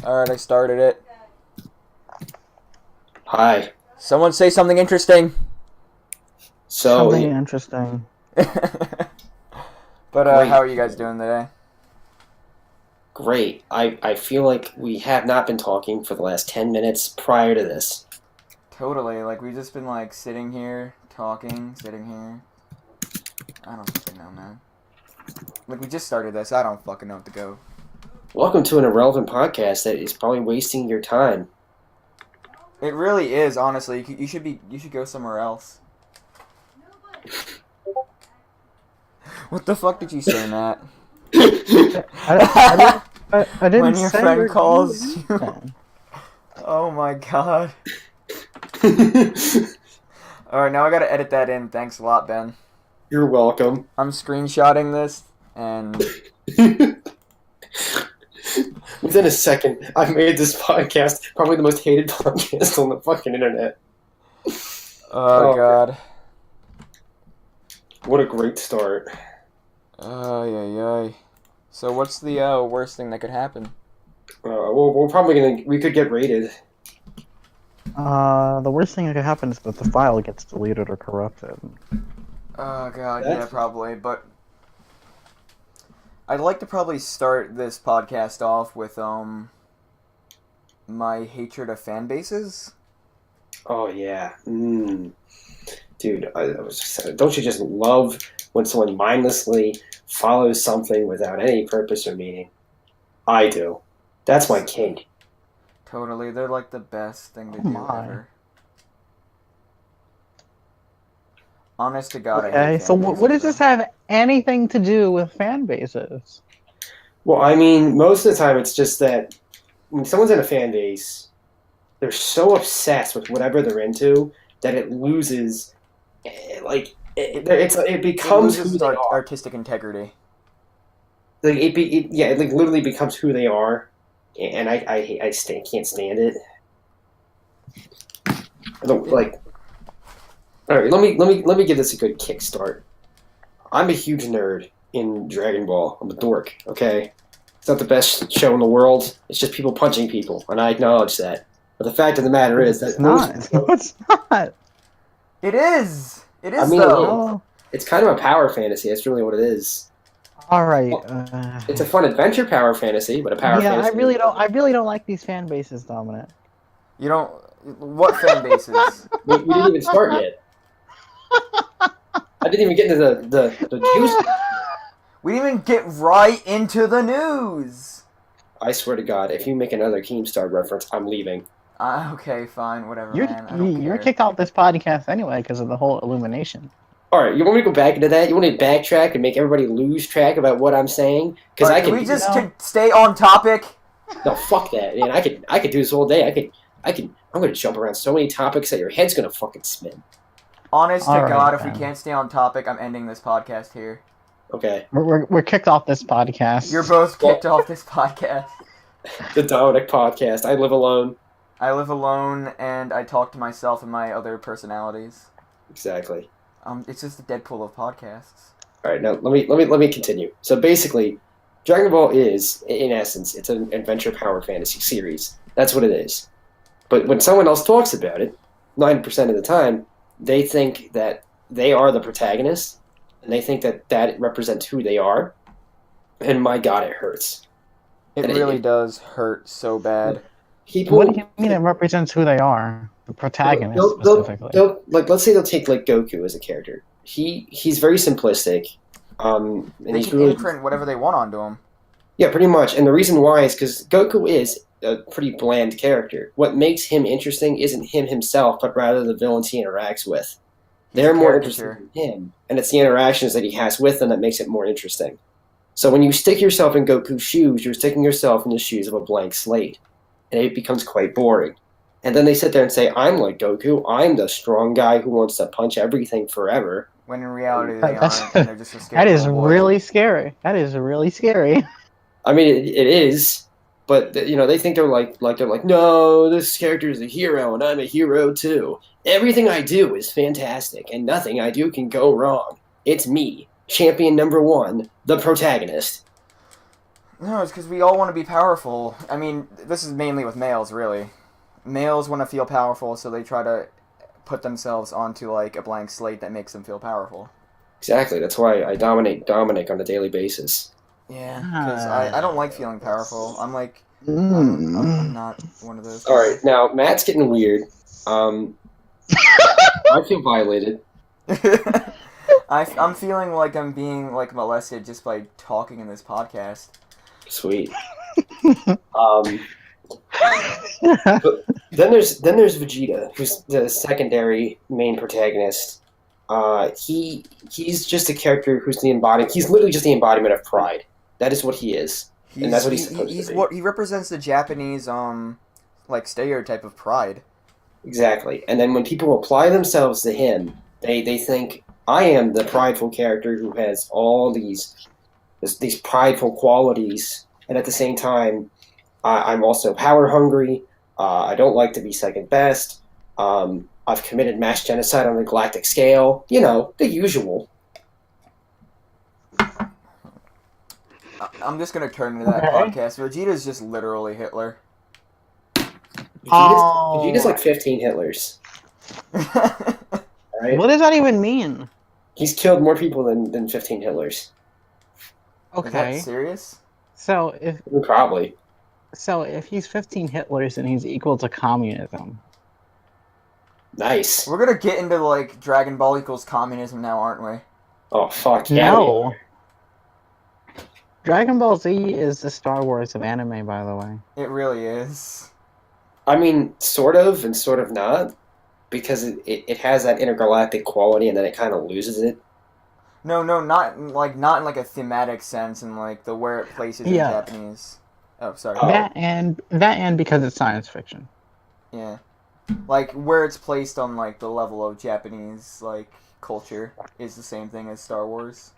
Alright, I started it. Hi. Someone say something interesting. Something So, interesting. But great. how are you guys doing today? Great. I feel like we have not been talking for the last 10 minutes prior to this. Totally. Like, we've just been, like, sitting here, talking, sitting here. I don't fucking know, man. Like, we just started this. I don't fucking know what to go. Welcome to an irrelevant podcast that is probably wasting your time. It really is, honestly. You should go somewhere else. What the fuck did you say, Matt? I didn't When your say friend you're calls doing you. that. Oh my god. Alright, now I gotta edit that in. Thanks a lot, Ben. You're welcome. I'm screenshotting this, and Within a second, I've made this podcast probably the most hated podcast on the fucking internet. oh god. What a great start. Ay. So what's the worst thing that could happen? We're probably we could get rated. The worst thing that could happen is that the file gets deleted or corrupted. Oh god, That's- yeah, probably, but I'd like to probably start this podcast off with my hatred of fan bases. Oh yeah. Dude, don't you just love when someone mindlessly follows something without any purpose or meaning? I do. That's my kink. Totally, they're like the best thing to Oh do my. ever. Honest to God, I Okay, hate so fan what does bases, this have anything to do with fan bases? Well, I mean, most of the time it's just that when someone's in a fan base, they're so obsessed with whatever they're into that it loses, it though. It becomes who loses they are. artistic integrity. Like it like literally becomes who they are, and can't stand it. I don't like. All right, let me give this a good kickstart. I'm a huge nerd in Dragon Ball. I'm a dork. Okay, it's not the best show in the world. It's just people punching people, and I acknowledge that. But the fact of the matter is that It's not. No, it's not. It is! It is, I mean, though! No. it's kind of a power fantasy. That's really what it is. All right. It's a fun adventure power fantasy, but a power Yeah, fantasy. I really don't like these fan bases, Dominant. You don't... What fan bases? We didn't even start yet. I didn't even get into the juice. We didn't even get right into the news! I swear to God, if you make another Keemstar reference, I'm leaving. Okay, fine, whatever, man. I don't You're care. kicked off this podcast anyway because of the whole illumination. All right, you want me to go back into that? You want me to backtrack and make everybody lose track about what I'm saying? Because Alright, I can can. we just you know- stay on topic? No, fuck that, man. I could do this all day. I'm gonna jump around so many topics that your head's gonna fucking spin. Honest to Alright, God, if we then. can't stay on topic, I'm ending this podcast here. Okay. We're kicked off this podcast. You're both kicked off this podcast. The Dominic podcast. I live alone. I live alone, and I talk to myself and my other personalities. Exactly. It's just the Deadpool of podcasts. All right, now let me continue. So basically, Dragon Ball is, in essence, it's an adventure power fantasy series. That's what it is. But when someone else talks about it, 90% of the time, they think that they are the protagonist, and they think that that represents who they are. And my God, it hurts. It And really does hurt so bad. People, What do you mean it represents who they are? The protagonist specifically. let's say they'll take like Goku as a character. He's very simplistic. And They he's can really imprint whatever they want onto him. Yeah, pretty much. And the reason why is because Goku is a pretty bland character. What makes him interesting isn't him himself, but rather the villains he interacts with. They're more caricature. interested in him, and it's the interactions that he has with them that makes it more interesting. So when you stick yourself in Goku's shoes, you're sticking yourself in the shoes of a blank slate, and it becomes quite boring. And then they sit there and say, I'm like Goku, I'm the strong guy who wants to punch everything forever. When in reality they That's- aren't, and they're just a scared That is little boy. really scary. That is really scary. I mean, it is, but they think they're like no, this character is a hero, and I'm a hero too. Everything I do is fantastic, and nothing I do can go wrong. It's me, champion number one, the protagonist. No, it's because we all want to be powerful. I mean, this is mainly with males, really. Males want to feel powerful, so they try to put themselves onto like a blank slate that makes them feel powerful. Exactly. That's why I dominate Dominic on a daily basis. Yeah, because I don't like feeling powerful. I'm like, I'm Mm. not one of those All people. right, now Matt's getting weird. I feel violated. I'm feeling like I'm being like molested just by talking in this podcast. Sweet. Um, but then there's Vegeta, who's the secondary main protagonist. He's just a character who's the embodiment. He's literally just the embodiment of pride. That is what he is, and that's what he's supposed He's to be. what he represents the Japanese like stereotype of pride. Exactly. And then when people apply themselves to him, they think I am the prideful character who has all these prideful qualities, and at the same time, I'm also power hungry. I don't like to be second best. I've committed mass genocide on a galactic scale. You know, the usual. I'm just gonna turn into that Okay. podcast. Vegeta's just literally Hitler. Vegeta's like 15 Hitlers. Right? What does that even mean? He's killed more people than 15 Hitlers. Is that Okay. serious? So Probably. if he's 15 Hitlers, then he's equal to communism. Nice. We're gonna get into like Dragon Ball equals communism now, aren't we? Oh, fuck yeah. No. Dragon Ball Z is the Star Wars of anime, by the way. It really is. I mean, sort of and sort of not, because it has that intergalactic quality and then it kind of loses it. No, not in like a thematic sense and like the where it places in Yeah. Japanese. Oh, sorry. Oh. That and because it's science fiction. Yeah. Like where it's placed on like the level of Japanese like culture is the same thing as Star Wars.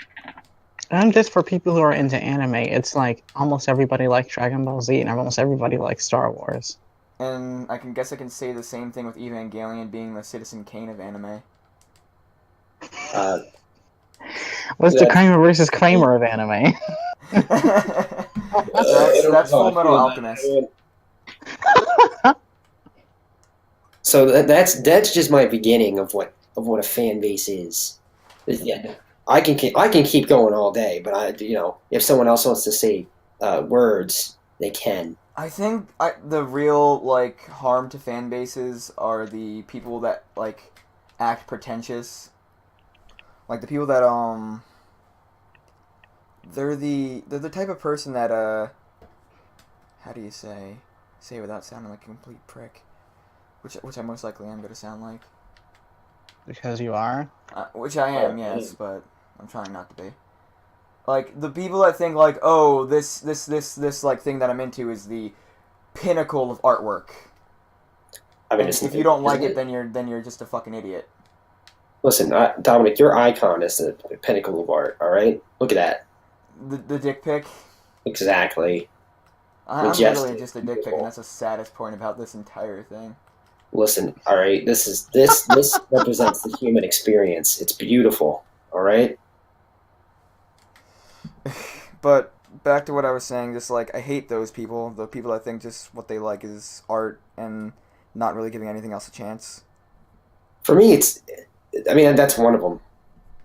And just for people who are into anime, it's like almost everybody likes Dragon Ball Z and almost everybody likes Star Wars. And I can say the same thing with Evangelion being the Citizen Kane of anime. What's the Yeah. Kramer versus Kramer of anime? that's Full Metal Alchemist. So that's just my beginning of what a fan base is. Yeah, I can keep going all day, but if someone else wants to say words, they can. I think the real like harm to fan bases are the people that like act pretentious. Like the people that they're the type of person that how do you say it without sounding like a complete prick? Which I most likely am gonna sound like. Because you are? Which I am, yes, but I'm trying not to be. Like the people that think like, oh, this like thing that I'm into is the pinnacle of artwork. I mean, If you don't like it, then you're just a fucking idiot. Listen, Dominic, your icon is the pinnacle of art. All right, look at that. The dick pic. Exactly. I'm Majestic, literally just a dick pic, beautiful. and that's the saddest point about this entire thing. Listen, all right. This represents the human experience. It's beautiful. All right. But back to what I was saying, just like I hate those people, the people that think just what they like is art and not really giving anything else a chance. For me, I mean, that's one of them.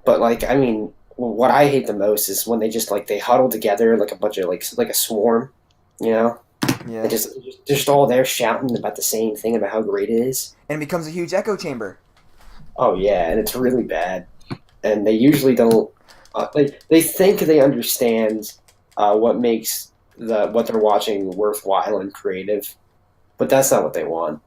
But like, I mean, what I hate the most is when they just like they huddle together like a bunch of like a swarm, you know? Yeah. They're just all there shouting about the same thing about how great it is. And it becomes a huge echo chamber. Oh yeah, and it's really bad. And they usually don't. They think they understand what makes what they're watching worthwhile and creative, but that's not what they want.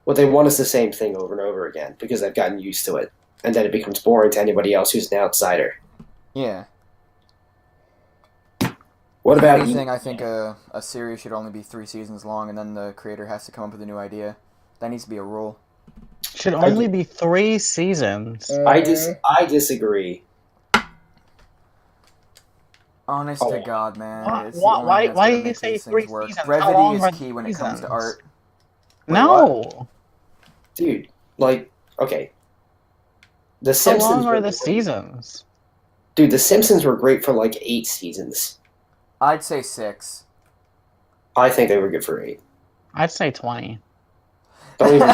What they want is the same thing over and over again because they've gotten used to it, and then it becomes boring to anybody else who's an outsider. Yeah. What If about anything, I think a series should only be 3 seasons long, and then the creator has to come up with a new idea. That needs to be a rule. Should only be 3 seasons. I disagree. Honest to God, man. Why- It's the only why- thing that's why gonna do you make say these 3 things work. seasons? How Brevity long is are key the when it comes to seasons? art. Wait, No. Dude, like, okay. The How Simpsons long were are the great. seasons? Dude, The Simpsons were great for like 8 seasons. I'd say 6. I think they were good for 8. I'd say 20. Don't even.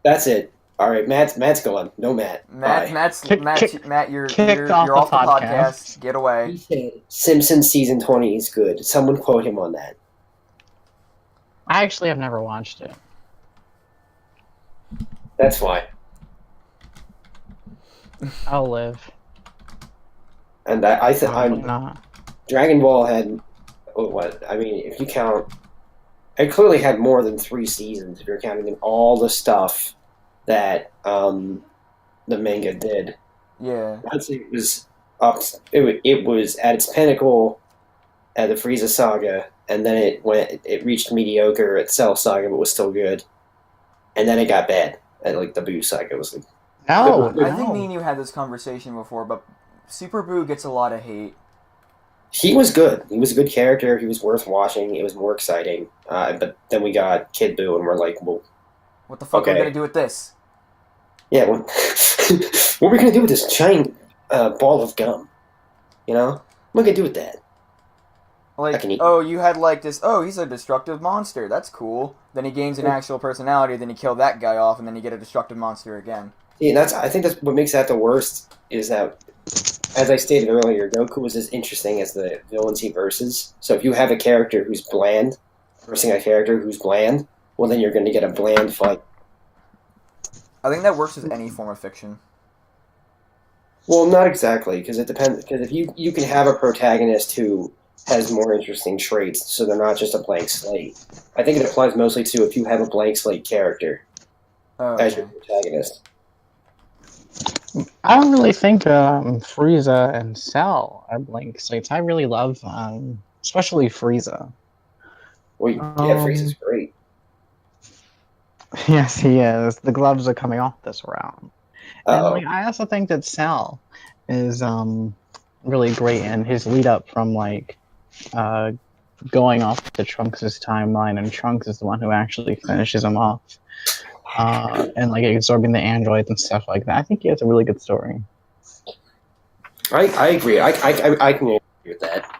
That's it. All right, Matt's gone. No Matt. Bye. Matt, you're Kicked you're off you're the off the podcast. podcast. Get away. He said Simpsons season 20 is good. Someone quote him on that. I actually have never watched it. That's why. I'll live. And I think Probably I'm not. Dragon Ball had what? I mean, if you count, it clearly had more than 3 seasons. If you're counting all the stuff that the manga did, Yeah. I'd say it was up. It was at its pinnacle at the Frieza saga, and then it reached mediocre at Cell saga, but was still good, and then it got bad at like the Buu saga. It was like No, But- I think me no. and you had this conversation before, but Super Boo gets a lot of hate. he was good. He was a good character. He was worth watching. It was more exciting. But then we got Kid Buu, and we're like, well, What the fuck are we Okay. gonna do with this? yeah, well, what are we gonna do with this giant ball of gum? You know, what am I gonna do with that? I Like, can eat. oh, you had like this. Oh, he's a destructive monster. That's cool. Then he gains an actual personality. Then you kill that guy off, and then you get a destructive monster again. See, I think that's what makes that the worst. Is that, as I stated earlier, Goku was as interesting as the villains he versus. So if you have a character who's bland versing a character who's bland, well, then you're going to get a bland fight. I think that works with any form of fiction. Well, not exactly, because it depends. Because if you can have a protagonist who has more interesting traits, so they're not just a blank slate. I think it applies mostly to if you have a blank slate character Oh, as okay. your protagonist. I don't really think Frieza and Cell are blank slates. I really love, especially Frieza. Well, yeah, Frieza's great. Yes, he is. The gloves are coming off this round. And Uh-oh. like, I also think that Cell is really great in his lead up from like going off to Trunks' timeline, and Trunks is the one who actually finishes him off. And like absorbing the androids and stuff like that. I think he has a really good story. I agree. I can agree with that.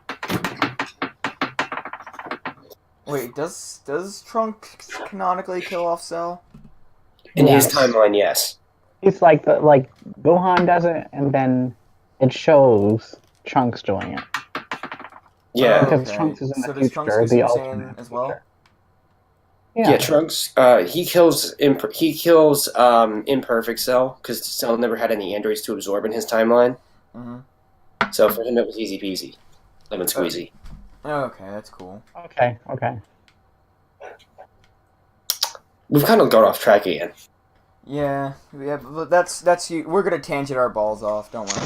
Wait, does Trunks canonically kill off Cell? In his Yes. timeline, yes. It's like Gohan does it, and then it shows Trunks doing it. Yeah. Because Trunks is in the So does future, Trunks the go alternate Saiyan as well? future. Yeah, Trunks. He kills imperfect Cell because Cell never had any androids to absorb in his timeline. Mm-hmm. So for him, it was easy peasy, lemon squeezy. Okay, that's cool. Okay. We've kind of got off track again. Yeah, but that's you. We're gonna tangent our balls off. Don't worry.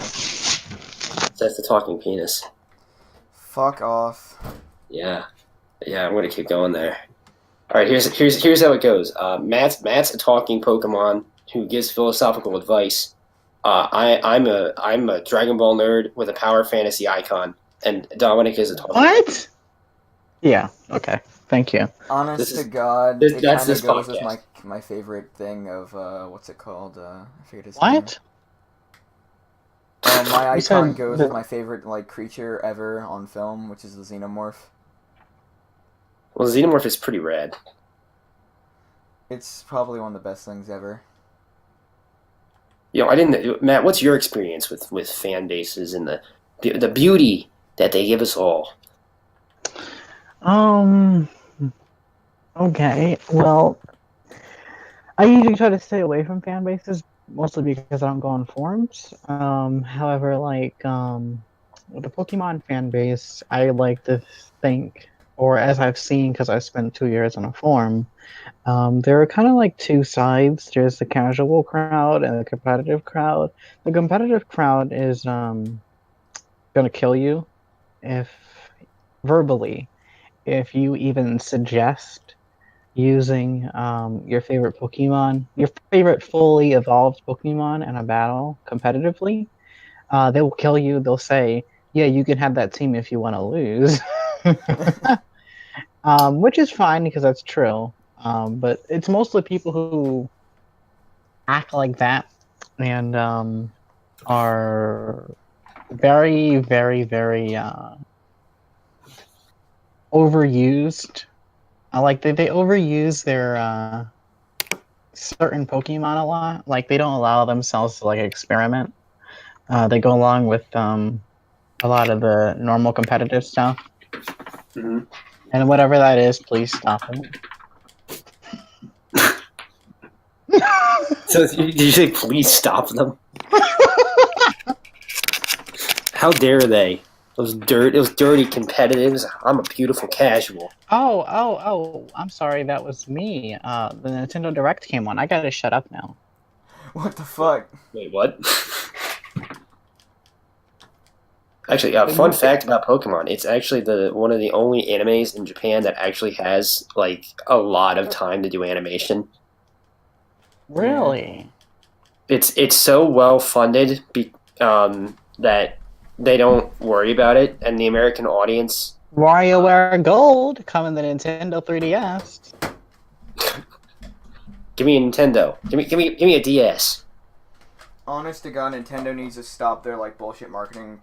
That's the talking penis. Fuck off. Yeah, I'm gonna keep going there. All right, here's how it goes. Matt's a talking Pokemon who gives philosophical advice. I'm a Dragon Ball nerd with a power fantasy icon, and Dominic is a talking. What? Yeah. Okay. Thank you. Honest This is- to God, this- it that's kind this of goes with podcast. my favorite thing of what's it called? I forget his What? name. My You icon said goes the- with my favorite like creature ever on film, which is the Xenomorph. Well, Xenomorph is pretty rad. It's probably one of the best things ever. You know, I didn't. Matt, what's your experience with fan bases and the beauty that they give us all? Okay. Well, I usually try to stay away from fan bases, mostly because I don't go on forums. However, with the Pokemon fan base, I like to think, or as I've seen, because I spent 2 years on a forum, there are kind of like two sides. There's the casual crowd and the competitive crowd. The competitive crowd is gonna kill you if verbally, if you even suggest using your favorite Pokemon, your favorite fully evolved Pokemon in a battle competitively. They will kill you. They'll say, yeah, you can have that team if you want to lose. Which is fine because that's true. But it's mostly people who act like that and are very, very, very overused. Like they overuse their certain Pokemon a lot. Like they don't allow themselves to like experiment. They go along with a lot of the normal competitive stuff. Hmm. And whatever that is, please stop it. So did you say please stop them? How dare they? Those dirty competitives. I'm a beautiful casual. Oh, I'm sorry, that was me. The Nintendo Direct came on. I gotta shut up now. What the fuck? Wait, what? Actually, fun fact about Pokemon: it's actually one of the only animes in Japan that actually has like a lot of time to do animation. Really? It's so well funded that they don't worry about it, and the American audience. WarioWare Gold coming to Nintendo 3DS. Give me a Nintendo. Give me a DS. Honest to God, Nintendo needs to stop their like bullshit marketing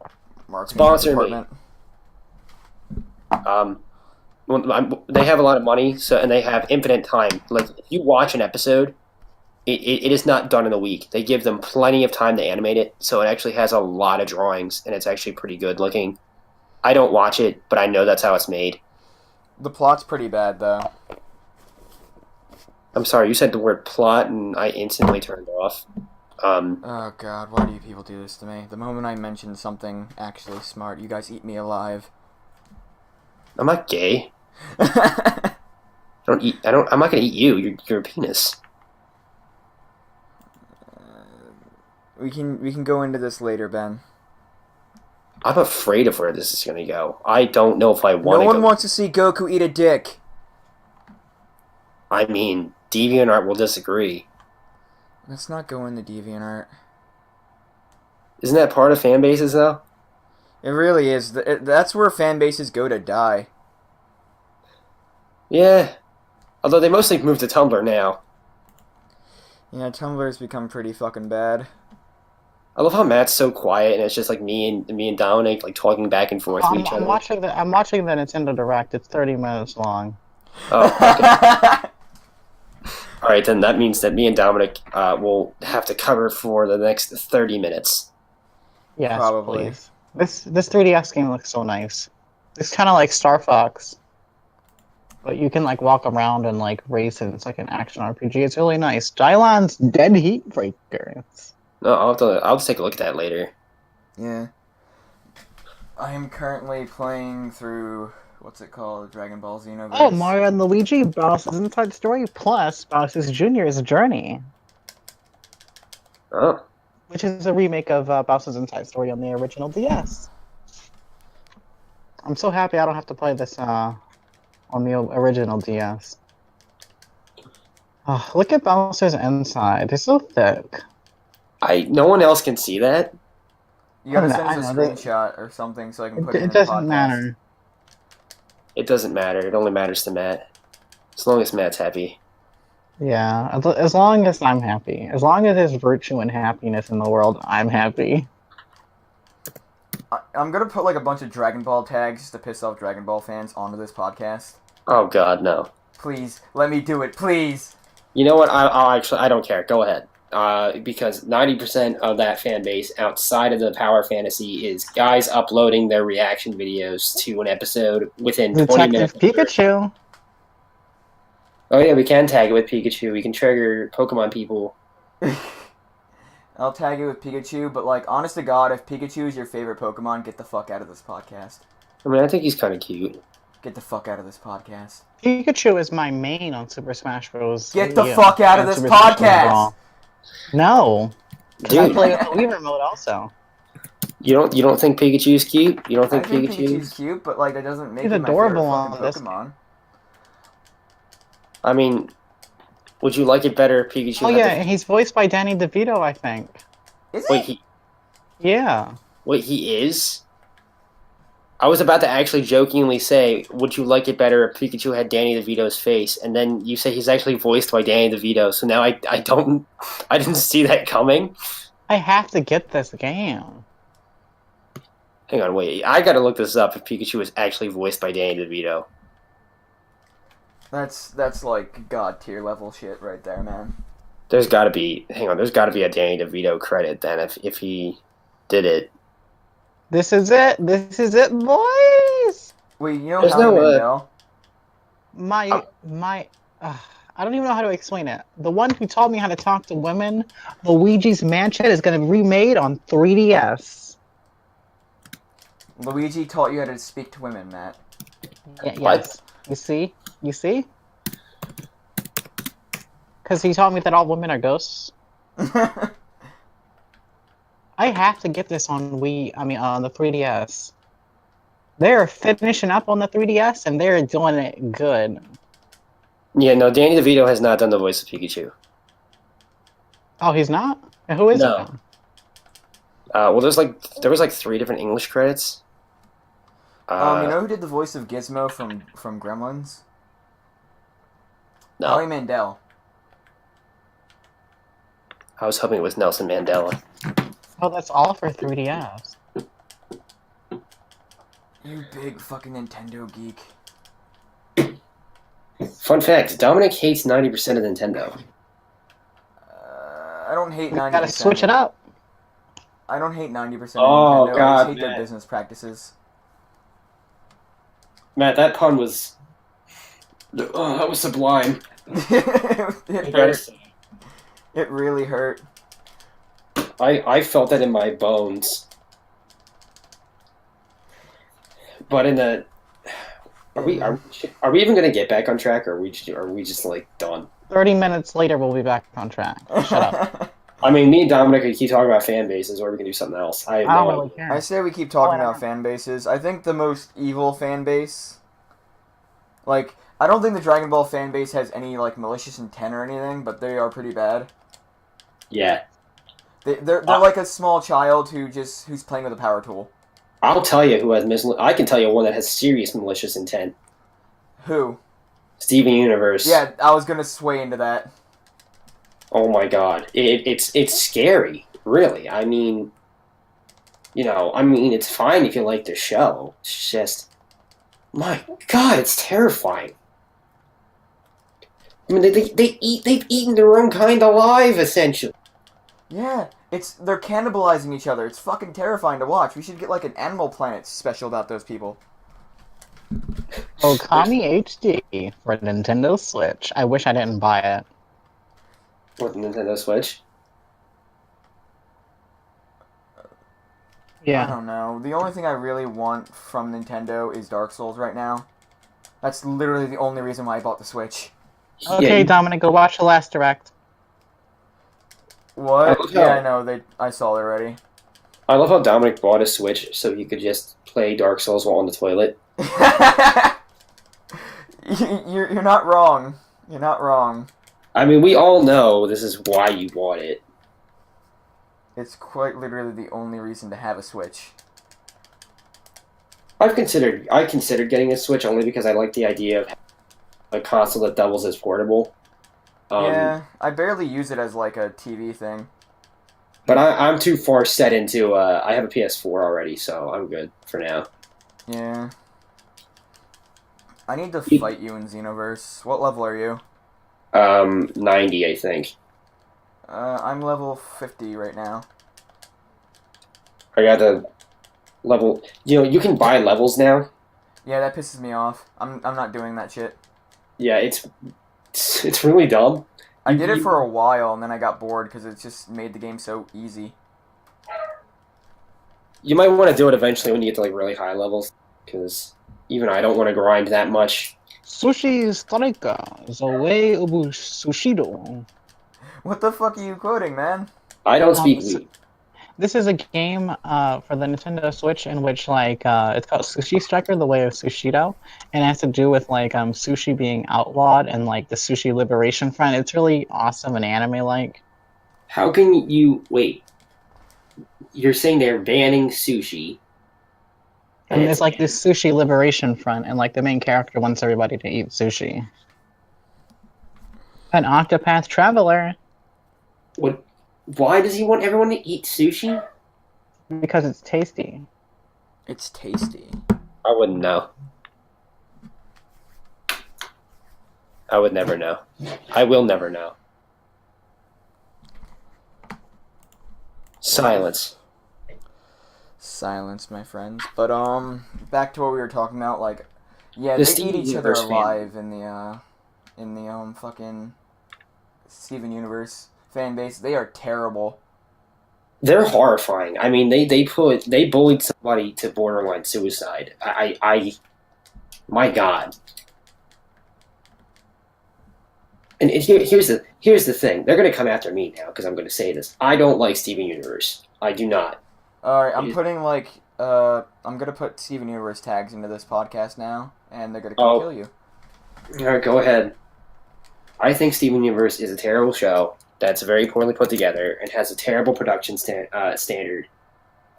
Sponsor department. They have a lot of money, and they have infinite time. Like if you watch an episode, it is not done in a week. They give them plenty of time to animate it, so it actually has a lot of drawings, and it's actually pretty good looking. I don't watch it, but I know that's how it's made. The plot's pretty bad though. I'm sorry, you said the word plot, and I instantly turned off. Oh God, why do you people do this to me? The moment I mention something actually smart, you guys eat me alive. I'm not gay. I'm not gonna eat you. You're a penis. We can go into this later, Ben. I'm afraid of where this is gonna go. I don't know if I want to. No one wants to see Goku eat a dick. I mean, DeviantArt will disagree. Let's not go into DeviantArt. Isn't that part of fan bases though? It really is. That's where fan bases go to die. Yeah. Although they mostly moved to Tumblr now. Yeah, Tumblr's become pretty fucking bad. I love how Matt's so quiet and it's just like me and Dominic like talking back and forth with each other. I'm watching the Nintendo Direct. It's 30 minutes long. Oh, okay. All right, then that means that me and Dominic will have to cover for the next 30 minutes. Yes, Probably. please. This 3DS game looks so nice. It's kind of like Star Fox, but you can like walk around and like race, and it's like an action RPG. It's really nice. Dylon's Dead Heat Breaker. No, I'll just take a look at that later. Yeah. I am currently playing through what's it called? Dragon Ball Xenoverse. Oh, Mario and Luigi, Bowser's Inside Story plus Bowser's Jr.'s Journey, Oh, which is a remake of Bowser's Inside Story on the original DS. I'm so happy I don't have to play this on the original DS. Oh, look at Bowser's Inside. They're so thick. no one else can see that. You gotta I send us a know, screenshot or something so I can put it in It the doesn't podcast. matter. It doesn't matter. It only matters to Matt. As long as Matt's happy. Yeah, as long as I'm happy. As long as there's virtue and happiness in the world, I'm happy. I'm gonna put like a bunch of Dragon Ball tags just to piss off Dragon Ball fans onto this podcast. Oh God, no. Please, let me do it, please. You know what? I don't care. Go ahead. Because 90% of that fan base outside of the Power Fantasy is guys uploading their reaction videos to an episode within 20 minutes. Detective Pikachu. Oh yeah, we can tag it with Pikachu. We can trigger Pokemon people. I'll tag it with Pikachu, but like, honest to God, if Pikachu is your favorite Pokemon, get the fuck out of this podcast. I mean, I think he's kind of cute. Get the fuck out of this podcast. Pikachu is my main on Super Smash Bros. Get the fuck out of this podcast! No. I Dude, play with the Wii remote also. you don't think Pikachu's cute? You don't I think think Pikachu's? Pikachu's cute, but like, that doesn't make He's him my adorable favorite on fucking this Pokemon. I mean, would you like it better if Pikachu? Oh had yeah, he's voiced by Danny DeVito, I think. Is Wait, it? Yeah. he is? I was about to actually jokingly say, would you like it better if Pikachu had Danny DeVito's face? And then you say he's actually voiced by Danny DeVito, so now I didn't see that coming. I have to get this game. Hang on, wait. I gotta look this up if Pikachu is actually voiced by Danny DeVito. That's like god tier level shit right there, man. There's got to be. Hang on. There's got to be a Danny DeVito credit then if he did it. This is it. This is it, boys. Wait, you know There's Howie no, Mandel? My. I don't even know how to explain it. The one who taught me how to talk to women, Luigi's Mansion, is going to be remade on 3DS. Luigi taught you how to speak to women, Matt. What? Yes. You see? You see? Because he taught me that all women are ghosts. I have to get this on on the 3DS. They're finishing up on the 3DS and they're doing it good. Yeah, no. Danny DeVito has not done the voice of Pikachu. Oh, he's not? And who is No. it then? Well, there was like 3 different English credits. you know who did the voice of Gizmo from Gremlins? No. Howie Mandel. I was hoping it was Nelson Mandela. Oh, that's all for 3DS. You big fucking Nintendo geek. Fun fact: Dominic hates 90% of Nintendo. I don't hate 90%. Gotta switch it up. I don't hate 90% of Oh, Nintendo. I God, just hate their Matt. business practices. Matt, that pun was. Oh, that was sublime. It hurt. It really hurt. I felt that in my bones. But in the. Are we even gonna get back on track, or are we just like done? 30 minutes later, we'll be back on track. Shut up. I mean, me and Dominic could keep talking about fan bases, or we can do something else. I have I don't no really idea. care. I say we keep talking Oh, about fan bases. I think the most evil fan base, like, I don't think the Dragon Ball fan base has any like malicious intent or anything, but they are pretty bad. Yeah, They're like a small child who's playing with a power tool. I'll tell you who has I can tell you one that has serious malicious intent. Who? Steven Universe. Yeah, I was gonna sway into that. Oh my god, it's scary. Really, I mean, it's fine if you like the show. It's just, my god, it's terrifying. I mean, they've eaten their own kind alive, essentially. Yeah, they're cannibalizing each other. It's fucking terrifying to watch. We should get like an Animal Planet special about those people. Okami HD for Nintendo Switch. I wish I didn't buy it. What, Nintendo Switch? I Yeah. don't know. The only thing I really want from Nintendo is Dark Souls right now. That's literally the only reason why I bought the Switch. Okay, Yeah, Dominic, go watch the last Direct. What? love Yeah, how- I know. I saw it already. I love how Dominic bought a Switch so he could just play Dark Souls while on the toilet. You're not wrong. You're not wrong. I mean, we all know this is why you bought it. It's quite literally the only reason to have a Switch. I considered getting a Switch only because I like the idea of a console that doubles as portable. Yeah, I barely use it as like a TV thing. But I'm too far set into. I have a PS4 already, so I'm good for now. Yeah. I need to fight you in Xenoverse. What level are you? 90, I think. I'm level 50 right now. I got the level. You can buy levels now. Yeah, that pisses me off. I'm not doing that shit. Yeah, it's really dumb. I did it for a while, and then I got bored because it just made the game so easy. You might want to do it eventually when you get to like really high levels, because even I don't want to grind that much. Sushi Strika, the way of Sushido. What the fuck are you quoting, man? I don't speak so- Wii. This is a game for the Nintendo Switch in which it's called Sushi Striker: The Way of Sushido, and it has to do with sushi being outlawed and like the Sushi Liberation Front. It's really awesome and anime-like. How can you wait? You're saying they're banning sushi, And there's like this Sushi Liberation Front, and like the main character wants everybody to eat sushi. An Octopath Traveler, What? Why does he want everyone to eat sushi? because it's tasty. It's tasty. I wouldn't know. I would never know. I will never know. Silence. Silence, my friends. But back to what we were talking about. Like, yeah, The they eat Steven each other Universe fan. alive in the fucking Steven Universe fan base. They are terrible. They're horrifying. I mean, they bullied somebody to borderline suicide. My God. And here's the thing. They're going to come after me now because I'm going to say this. I don't like Steven Universe. I do not. All right, I'm putting like I'm gonna put Steven Universe tags into this podcast now, and they're gonna come kill you. All right, go ahead. I think Steven Universe is a terrible show that's very poorly put together and has a terrible production standard.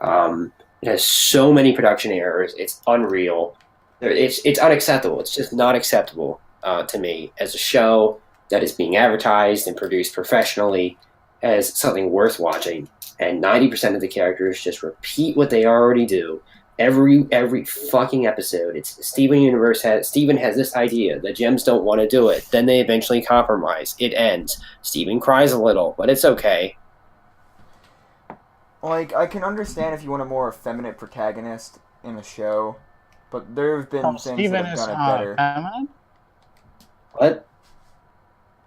It has so many production errors. It's unreal. It's unacceptable. It's just not acceptable to me as a show that is being advertised and produced professionally as something worth watching. And 90% of the characters just repeat what they already do every fucking episode. It's Steven has this idea. The gems don't want to do it. Then they eventually compromise. It ends. Steven cries a little, but it's okay. Like, I can understand if you want a more effeminate protagonist in a show, but there have been things Steven that have is done it better. feminine? What?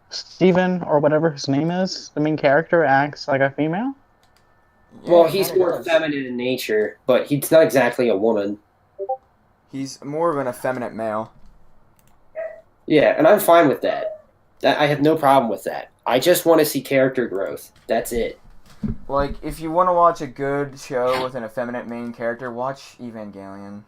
Steven, or whatever his name is, the main character, acts like a female? Yeah, Well, he he's kinda more does. feminine in nature, but he's not exactly a woman. He's more of an effeminate male. Yeah, and I'm fine with that. I have no problem with that. I just want to see character growth. That's it. Like, if you want to watch a good show with an effeminate main character, watch Evangelion.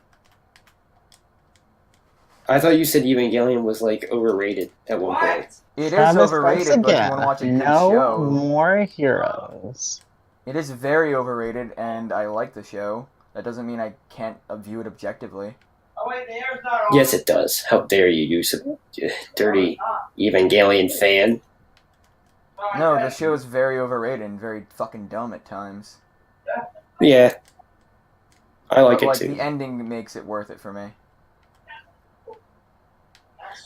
I thought you said Evangelion was like overrated at one point. It is Travis, overrated, once but if you again, want to watch a good no show, more heroes. it is very overrated, and I like the show. That doesn't mean I can't view it objectively. Yes, it does. How dare you, you dirty Evangelion fan? No, the show is very overrated and very fucking dumb at times. Yeah, I like But, it too. the ending makes it worth it for me.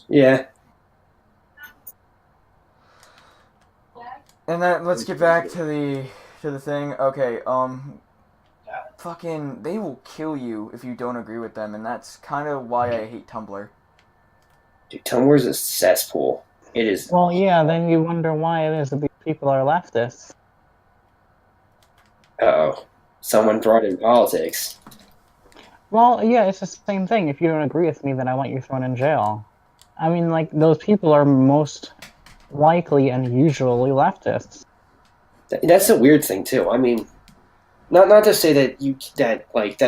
Yeah. And then let's get back to the thing. Okay, fucking, they will kill you if you don't agree with them, and that's kind of why I hate Tumblr. Dude, Tumblr's a cesspool. It is. Well, yeah, then you wonder why it is that these people are leftists. Uh-oh. Someone brought in politics. Well, yeah, it's the same thing. If you don't agree with me, then I want you thrown in jail. I mean, like, those people are most likely and usually leftists. That's a weird thing too. I mean, not to say that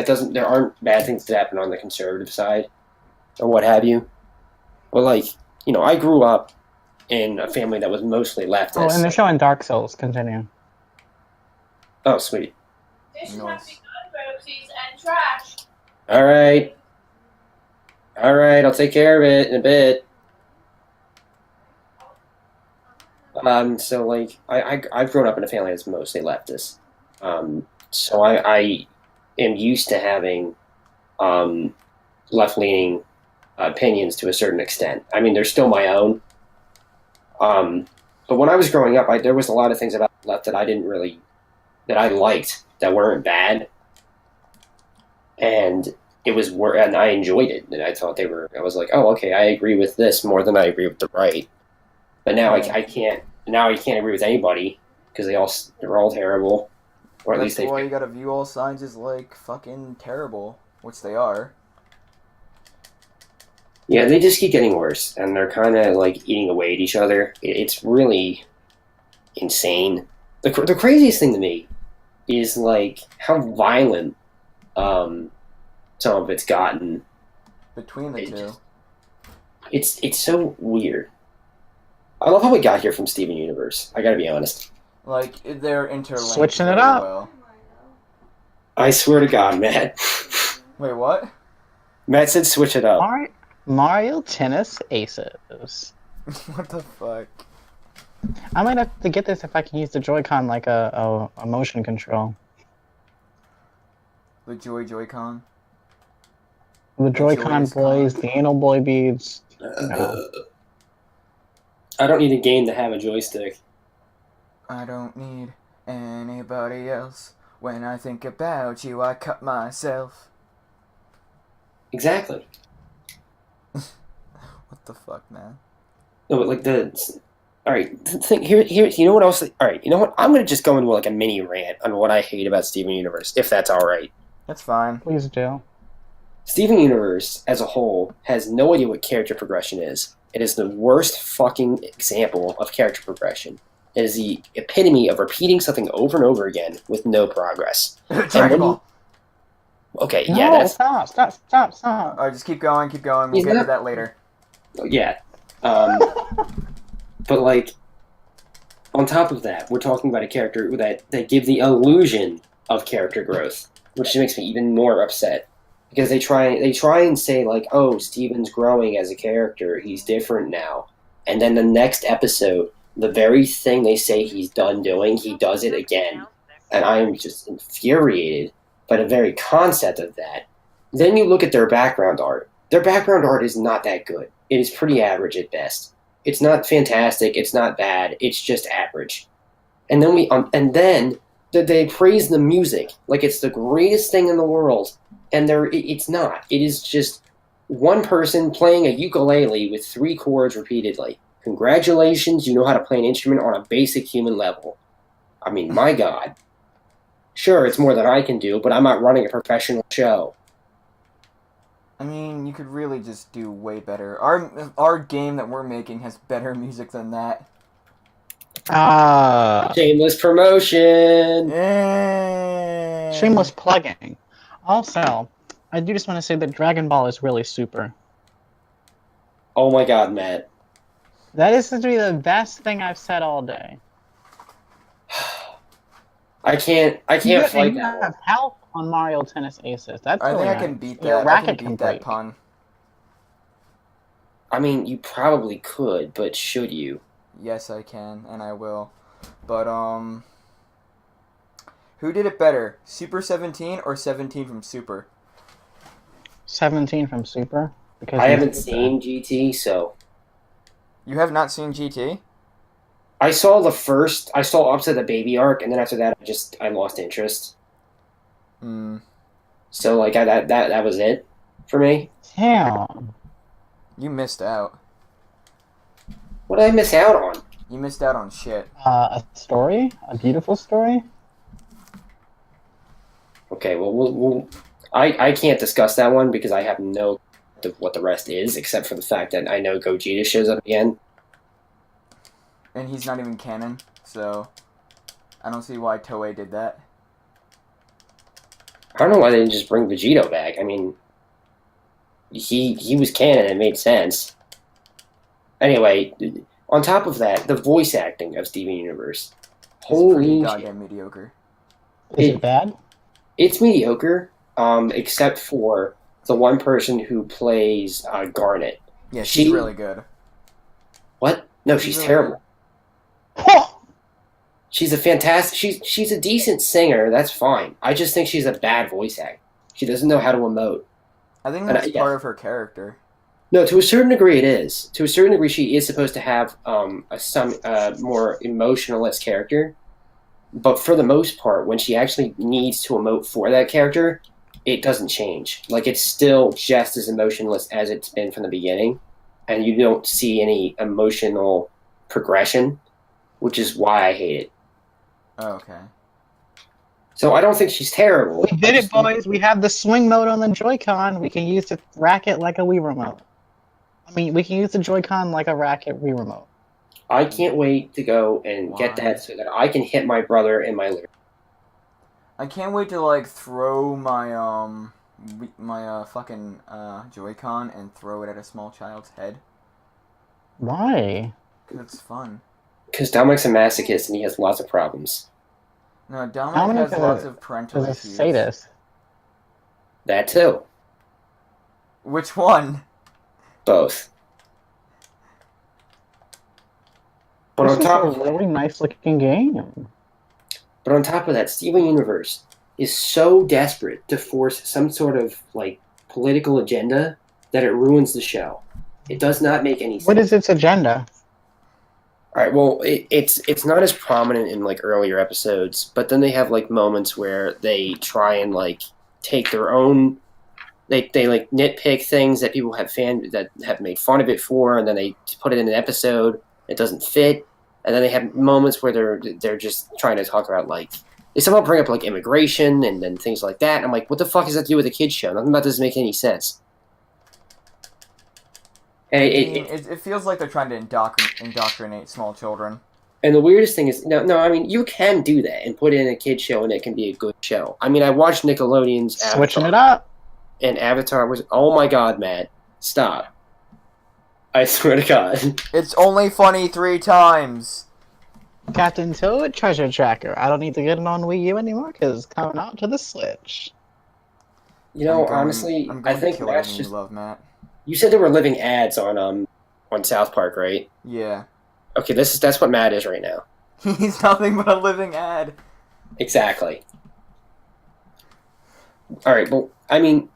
doesn't. There aren't bad things that happen on the conservative side, or what have you. But I grew up in a family that was mostly leftist. Oh, and they're showing Dark Souls. Continue. Oh, sweet. Nice. And trash. All right, I'll take care of it in a bit. So I've grown up in a family that's mostly leftist. So I am used to having left-leaning opinions to a certain extent. I mean, they're still my own. But when I was growing up, there was a lot of things about the left that I liked that weren't bad, and and I enjoyed it. And I thought I was like, oh, okay, I agree with this more than I agree with the right. But now I can't. Now I can't agree with anybody because they're all terrible, or at least That's they. why you gotta view all sides as like fucking terrible, which they are. Yeah, they just keep getting worse, and they're kind of like eating away at each other. It's really insane. The craziest thing to me is like how violent some of it's gotten. Between the two. It's so weird. I love how we got here from Steven Universe. I gotta be honest. Like, they're interlinked. Switching it very up. Well. I swear to God, Matt. Wait, what? Matt said switch it up. Mario Tennis Aces. What the fuck? I might have to get this if I can use the Joy-Con like a motion control. The Joy-Con? The Joy-Con Joyous boys, Con. the anal boy beads. You know. I don't need a game to have a joystick. I don't need anybody else. When I think about you, I cut myself. Exactly. What the fuck, man? No, but like the. All right, think here. You know what else? All right, you know what? I'm gonna just go into like a mini rant on what I hate about Steven Universe, if that's all right. That's fine. Please do. Steven Universe as a whole has no idea what character progression is. It is the worst fucking example of character progression. It is the epitome of repeating something over and over again with no progress. Dragon Ball. Okay, No, yeah, that's stop. Alright, just keep going. We'll He's get to not- that later. yeah. But like, on top of that, we're talking about a character that give the illusion of character growth, which makes me even more upset because they try and say like, oh, Steven's growing as a character, he's different now, and then the next episode, the very thing they say he's done doing, he does it again, and I am just infuriated by the very concept of that. Then you look at their background art. Their background art is not that good. It is pretty average at best. It's not fantastic. It's not bad. It's just average. And then they praise the music like it's the greatest thing in the world, and it's not. It is just one person playing a ukulele with 3 chords repeatedly. Congratulations, you know how to play an instrument on a basic human level. I mean, my God. Sure, it's more than I can do, but I'm not running a professional show. I mean, you could really just do way better. Our game that we're making has better music than that. Shameless promotion. Shameless plugging. Also, I do just want to say that Dragon Ball is really super. Oh my God, Matt. That is to be the best thing I've said all day. I can't fight You that one. have health on Mario Tennis Aces. That's I think really I can nice. beat Your that. I can racket beat that break. pun. I mean, you probably could, but should you? Yes, I can, and I will. But, who did it better? Super 17 or 17 from Super? 17 from Super. Because I he's haven't super. seen GT, so You have not seen GT? I saw up to the baby arc, and then after that, I lost interest. Hmm. So like that was it for me. Damn. You missed out. What did I miss out on? You missed out on shit. A story? A beautiful story? Okay, well, I can't discuss that one because I have no idea what the rest is, except for the fact that I know Gogeta shows up again. And he's not even canon, so I don't see why Toei did that. I don't know why they didn't just bring Vegito back. I mean, he was canon and it made sense. Anyway, on top of that, the voice acting of Steven Universe. It's pretty Holy shit. goddamn mediocre. Is it bad? It's mediocre, except for the one person who plays Garnet. Yeah, she's She- really good. What? No, she's really terrible. She's a fantastic. She's a decent singer. That's fine. I just think she's a bad voice actor. She doesn't know how to emote. I think And that's yeah. part of her character. No, to a certain degree, it is. To a certain degree, she is supposed to have some more emotionalist character. But for the most part, when she actually needs to emote for that character, it doesn't change. Like, it's still just as emotionless as it's been from the beginning. And you don't see any emotional progression, which is why I hate it. Oh, okay. So I don't think she's terrible. We did it, boys. We have the swing mode on the Joy-Con. We can use the racket like a Wii remote. I mean, we can use the Joy-Con like a racket Wii remote. I can't wait to go and get Why? that so that I can hit my brother in my living room. I can't wait to like throw my fucking Joy-Con and throw it at a small child's head. Why? It's fun. Because Dominic's a masochist and he has lots of problems. No, Dominic Dominic has is lots of parental Because a issues. sadist. That too. Which one? Both. But This on is top a really nice looking game. But on top of that, Steven Universe is so desperate to force some sort of like political agenda that it ruins the show. It does not make any sense. What is its agenda? All right, well, it's not as prominent in like earlier episodes, but then they have like moments where they try and like take their own. They like nitpick things that people that have made fun of it for, and then they put it in an episode. It doesn't fit, and then they have moments where they're just trying to talk about like they somehow bring up like immigration and then things like that. And I'm like, what the fuck does that to do with a kids show? Nothing about this doesn't make any sense. And it feels like they're trying to indoctrinate small children. and the weirdest thing is, no, I mean, you can do that and put in a kid show and it can be a good show. I mean, I watched Nickelodeon's Switching Avatar, it up. and Avatar was, oh my god, Matt, stop. I swear to God. It's only funny 3 times. Captain Toad Treasure Tracker. I don't need to get it on Wii U anymore because it's coming out to the Switch. You know, honestly, I'm I going think to kill Matt's everything just. you love, Matt. You said there were living ads on South Park, right? Yeah. Okay, that's what Matt is right now. He's nothing but a living ad. Exactly. All right, well, I mean,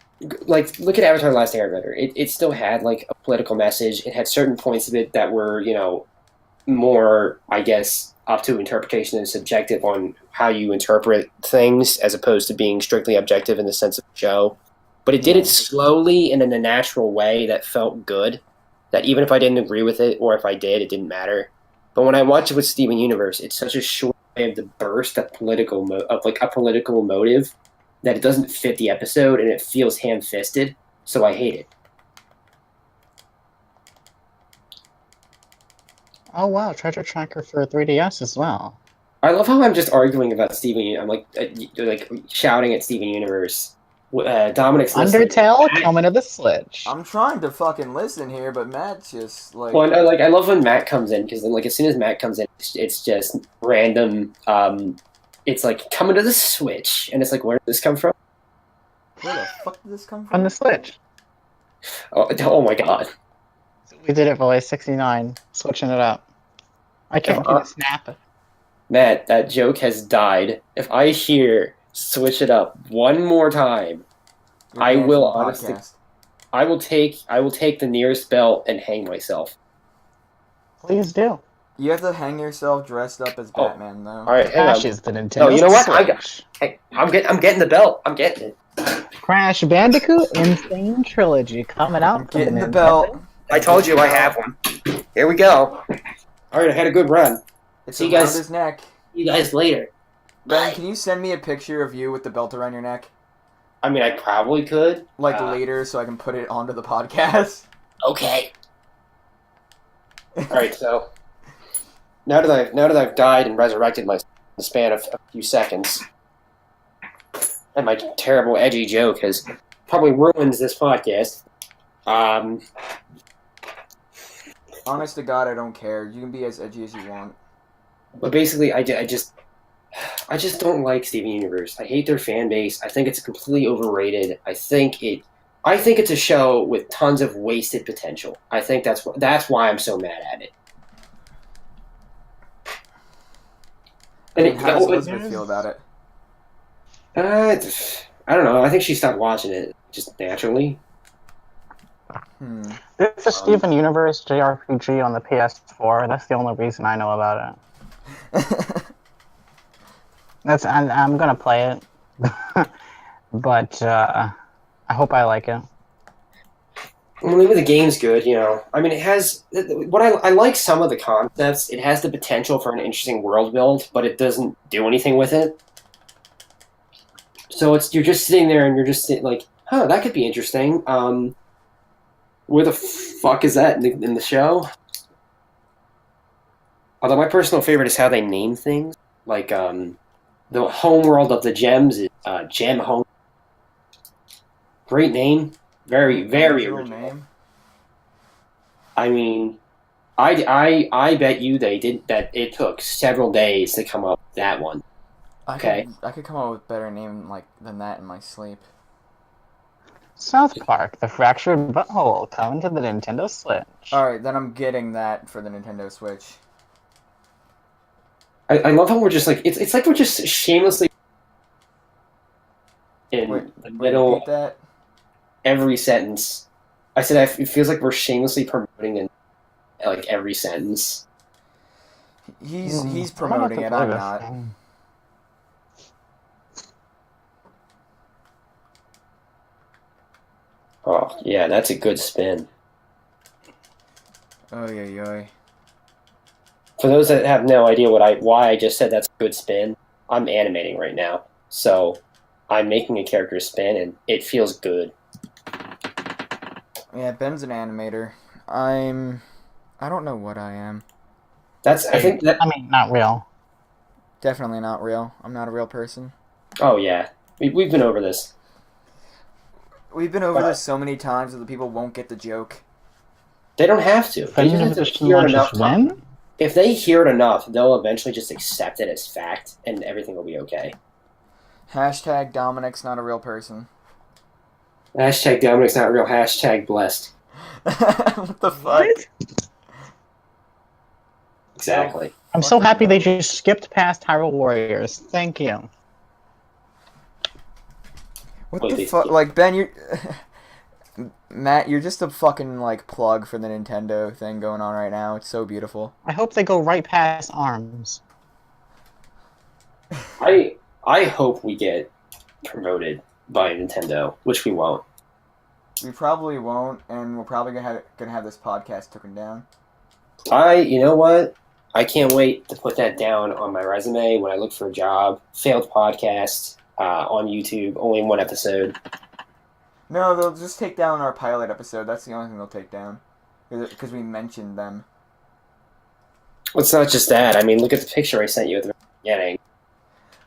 like, look at Avatar: The Last Airbender. It still had like a political message. It had certain points of it that were, more, I guess, up to interpretation and subjective on how you interpret things, as opposed to being strictly objective in the sense of the show. But it did it slowly and in a natural way that felt good. That even if I didn't agree with it, or if I did, it didn't matter. But when I watch it with Steven Universe, it's such a short way of the burst of a political motive that it doesn't fit the episode and it feels ham-fisted. So I hate it. Oh wow, Treasure Tracker for 3DS as well. I love how I'm just arguing about Steven. I'm like shouting at Steven Universe. Dominic's listening. Undertale coming to the Switch. I'm trying to fucking listen here, but Matt's just like. Well, I love when Matt comes in because then as soon as Matt comes in, it's just random. It's like coming to the Switch, and it's like, where did this come from? Where the fuck did this come On from? the Switch. Oh my god! We did it for like 69, switching it up. I can't get a snap. Matt, that joke has died. If I hear switch it up one more time, You're I banned will from the honestly. podcast. I will take the nearest belt and hang myself. Please do. You have to hang yourself dressed up as Oh. Batman, though. All right, hang on. Crash is the Nintendo No, you know what? Switch. I'm getting the belt. I'm getting it. Crash Bandicoot Insane Trilogy coming out. I'm from getting the Nintendo. belt. I told you I have one. Here we go. All right, I had a good run. It's See you around guys- his neck. See you guys later. Ben, can you send me a picture of you with the belt around your neck? I mean, I probably could. Like later, so I can put it onto the podcast? Okay. All right, so now that I've died and resurrected in the span of a few seconds, and my terrible edgy joke has probably ruined this podcast. Honest to God, I don't care. You can be as edgy as you want. But basically, I just don't like Steven Universe. I hate their fan base. I think it's completely overrated. I think it's a show with tons of wasted potential. I think that's why I'm so mad at it. I mean, And how does Elizabeth feel about it? I don't know. I think she stopped watching it just naturally. There's a Steven Universe JRPG on the PS4. That's the only reason I know about it. I'm gonna play it, but I hope I like it. Well, maybe the game's good, I mean, it has what I like some of the concepts. It has the potential for an interesting world build, but it doesn't do anything with it. So you're just sitting there and you're just like, "Oh, that could be interesting." Where the fuck is that in the show? Although my personal favorite is how they name things, like the home world of the gems is Gem Home. Great name. Very, very original. Name. I mean, I bet you that it took several days to come up with that one. Okay. I could come up with a better name than that in my sleep. South Park: The Fractured Butthole coming to the Nintendo Switch. Alright, then I'm getting that for the Nintendo Switch. I love how we're just like it's like we're just shamelessly in the middle Repeat that? every sentence. I said it feels like we're shamelessly promoting in like every sentence. He's I'm gonna have promoting to it. play I'm this not. game. Oh, yeah, that's a good spin. Oh yeah. For those that have no idea why I just said that's a good spin, I'm animating right now. So I'm making a character spin and it feels good. Yeah, Ben's an animator. I don't know what I am. I think that I mean, not real. Definitely not real. I'm not a real person. oh yeah. We've been over this. We've been over this so many times that the people won't get the joke. They don't have to. They just have to Finished hear it launches enough times. when? If they hear it enough, they'll eventually just accept it as fact and everything will be okay. Hashtag Dominic's not a real person. Hashtag Dominic's not real. Hashtag blessed. What the fuck? Exactly. I'm so happy they just skipped past Hyrule Warriors. Thank you. What Wait, the they fuck? skip- Like, Ben, Matt, you're just a fucking, like, plug for the Nintendo thing going on right now. It's so beautiful. I hope they go right past ARMS. I hope we get promoted by Nintendo, which we won't. We probably won't, and we're probably gonna have this podcast taken down. You know what? I can't wait to put that down on my resume when I look for a job. Failed podcast on YouTube, only one episode. No, they'll just take down our pilot episode. That's the only thing they'll take down. Because we mentioned them. It's not just that. I mean, look at the picture I sent you at the beginning.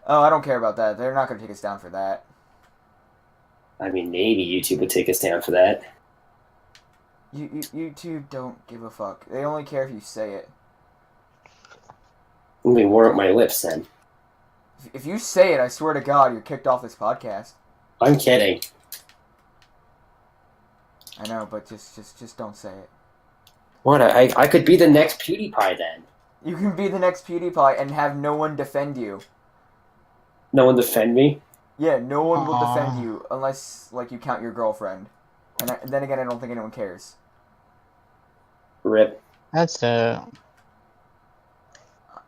Oh, I don't care about that. They're not gonna take us down for that. I mean, maybe YouTube would take us down for that. YouTube don't give a fuck. They only care if you say it. Let me warm up my lips then. If you say it, I swear to God, you're kicked off this podcast. I'm kidding. I know, but just don't say it. What? I could be the next PewDiePie then. You can be the next PewDiePie and have no one defend you. No one defend me? Yeah, no one will Aww. defend you unless, like, you count your girlfriend. And then again, I don't think anyone cares. Rip. That's it.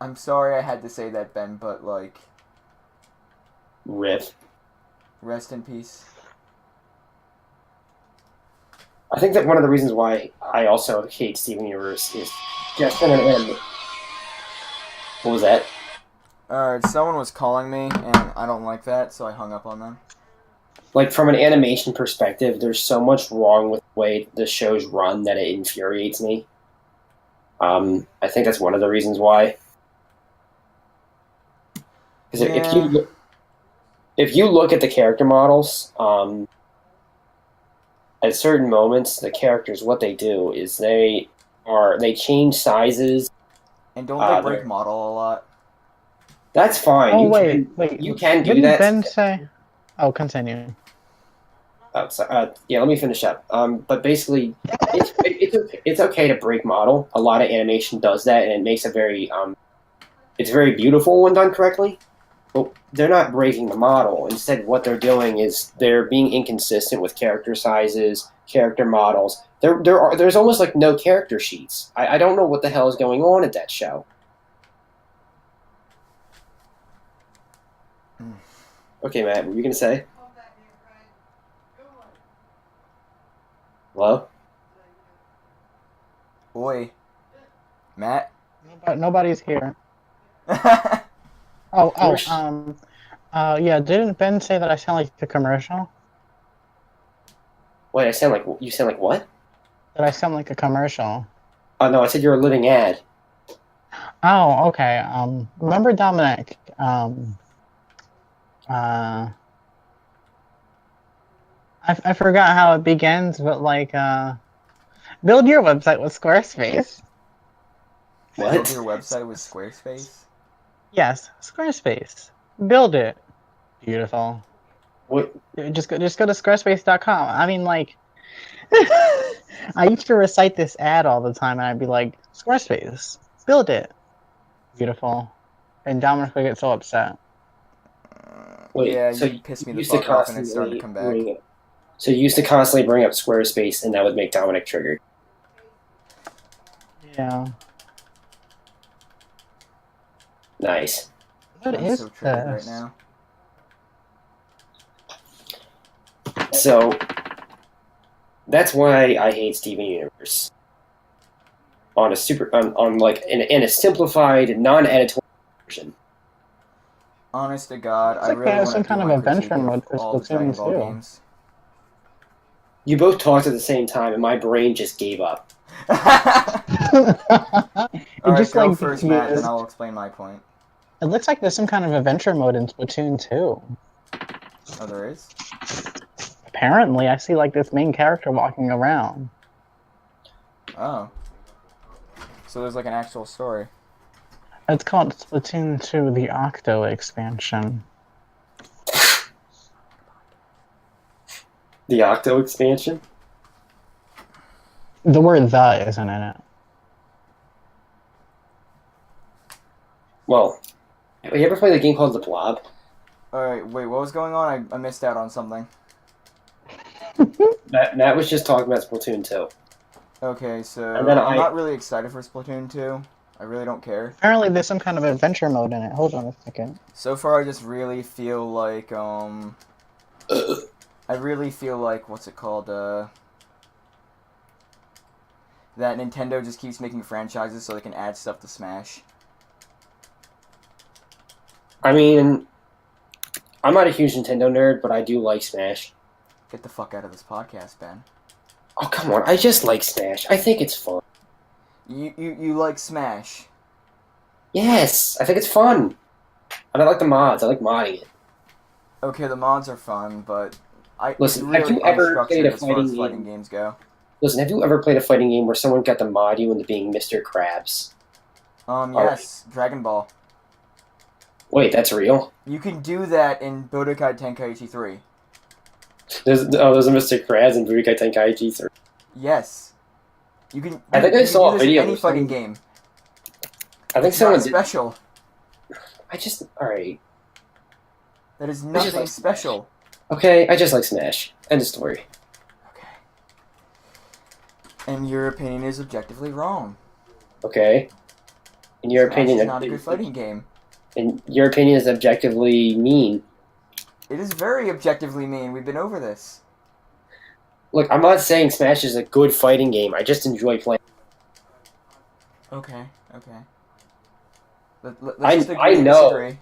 I'm sorry I had to say that, Ben, but, like, Rip. rest in peace. I think that one of the reasons why I also hate Steven Universe is just an end. What was that? Alright, someone was calling me, and I don't like that, so I hung up on them. Like, from an animation perspective, there's so much wrong with the way the shows run that it infuriates me. I think that's one of the reasons why. Because if you look at the character models, at certain moments, the characters, what they do is they change sizes. And don't they break model a lot? That's fine. Oh, wait. You can do that. Didn't Ben say... Oh, continue. Oh, so, yeah, let me finish up. But basically, it's okay to break model. A lot of animation does that, and it makes a it's very beautiful when done correctly. But they're not breaking the model. Instead, what they're doing is they're being inconsistent with character sizes, character models. There's almost like no character sheets. I don't know what the hell is going on at that show. Okay, Matt, what were you gonna say? Hello? Boy. Matt? Nobody's here. Yeah, didn't Ben say that I sound like the commercial? Wait, you sound like what? Did I sound like a commercial? Oh no, I said you're a living ad. Oh, okay. Remember Dominic? I forgot how it begins, but like, build your website with Squarespace. What? Build your website with Squarespace? Yes, Squarespace. Build it. Beautiful. What? Just go to squarespace.com. I mean, like, I used to recite this ad all the time, and I'd be like, Squarespace, build it. Beautiful. And Dominic would get so upset. Wait, Yeah, so you pissed me the used to fuck off and it started to come back. So you used to constantly bring up Squarespace, and that would make Dominic triggered. Yeah. Nice. What I'm is so triggered right this? now. So that's why I hate Steven Universe. On a on like in a simplified, non-editorial version. Honest to God, Looks I like they really have want some to do kind of my critique adventure of mode for all the Dragon Splatoon Ball 2. games. You both talked at the same time, and my brain just gave up. It Alright, just go like first, Matt, then used. I'll explain my point. It looks like there's some kind of adventure mode in Splatoon 2. Oh, there is? Apparently, I see like this main character walking around. Oh. So there's like an actual story. It's called Splatoon 2: The Octo Expansion. The Octo expansion? The word "the" isn't in it. Well, have you ever played a game called The Blob? Alright, wait, what was going on? I missed out on something. Matt was just talking about Splatoon 2. Okay, so And then I'm not really excited for Splatoon 2. I really don't care. Apparently, there's some kind of adventure mode in it. Hold on a second. So far, I just really feel like, I really feel like, what's it called, that Nintendo just keeps making franchises so they can add stuff to Smash. I mean, I'm not a huge Nintendo nerd, but I do like Smash. Get the fuck out of this podcast, Ben. Oh, come on. I just like Smash. I think it's fun. You like Smash? Yes, I think it's fun. And I like the mods. I like modding it. Okay, the mods are fun, but Listen, it's have really you ever played unstructured a as far as fighting fighting game? games go. Listen, have you ever played a fighting game where someone got to mod you into being Mr. Krabs? Yes, Dragon Ball. Wait, that's real? You can do that in Budokai Tenkaichi 3. There's a Mr. Krabs in Budokai Tenkaichi 3. Yes. You can. I think I saw a do this in video any of fighting someone- game. I think It's not someone did. special. Alright. That is just nothing like Smash. special. Okay, I just like Smash. End of story. Okay. And your opinion is objectively wrong. Okay? In your Smash opinion, is not a good fighting game. in your opinion is objectively mean. It is very objectively mean. We've been over this. Look, I'm not saying Smash is a good fighting game. I just enjoy playing. Okay. Okay. Let's I- just agree I to know. disagree.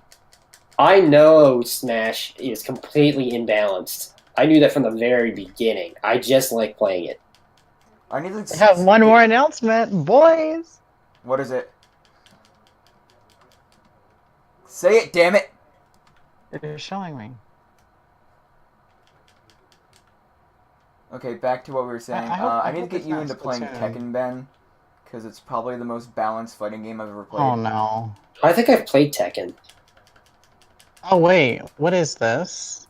I know Smash is completely imbalanced. I knew that from the very beginning. I just like playing it. I need We to have one more announcement, boys. What is it? Say it, damn it! You're showing me. Okay, back to what we were saying. I I need to hope get it's you not into playing Splatoon. Tekken, Ben, because it's probably the most balanced fighting game I've ever played. Oh no. I think I've played Tekken. Oh wait, what is this?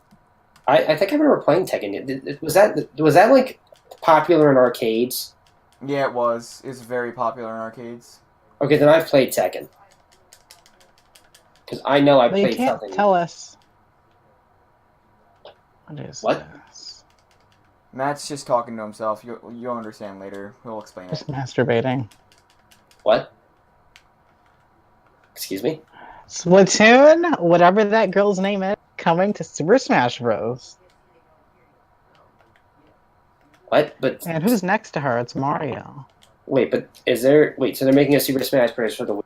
I think I remember playing Tekken. Was that like popular in arcades? Yeah, it was. It's very popular in arcades. Okay, then I've played Tekken. Because I know I But you played can't something. tell us. What is What? this? Matt's just talking to himself. You'll understand later. He'll explain it. Just masturbating. What? Excuse me? Splatoon, whatever that girl's name is, coming to Super Smash Bros. What? But And who's next to her? It's Mario. wait, but is there? Wait, so they're making a Super Smash Bros. For the Wii?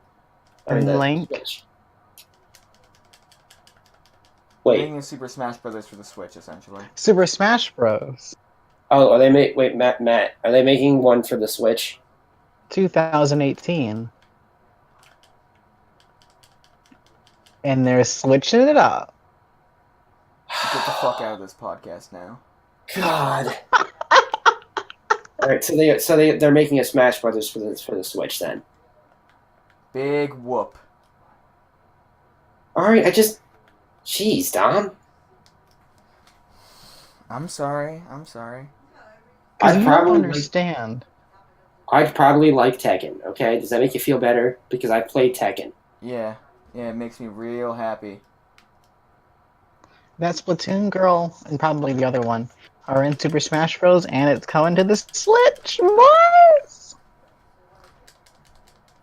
And the Link. Switch. Wait. Making a Super Smash Brothers for the Switch, essentially. Super Smash Bros. Oh, are they wait, Matt, are they making one for the Switch? 2018. And they're switching it up. Get the fuck out of this podcast now. God. All right, so they're making a Smash Brothers for the Switch then. Big whoop. All right, jeez, Dom. I'm sorry. I'm sorry. Because you don't probably understand. I'd probably like Tekken. Okay, does that make you feel better? Because I played Tekken. Yeah. Yeah, it makes me real happy. That Splatoon girl, and probably the other one, are in Super Smash Bros. And it's coming to the Switch. What?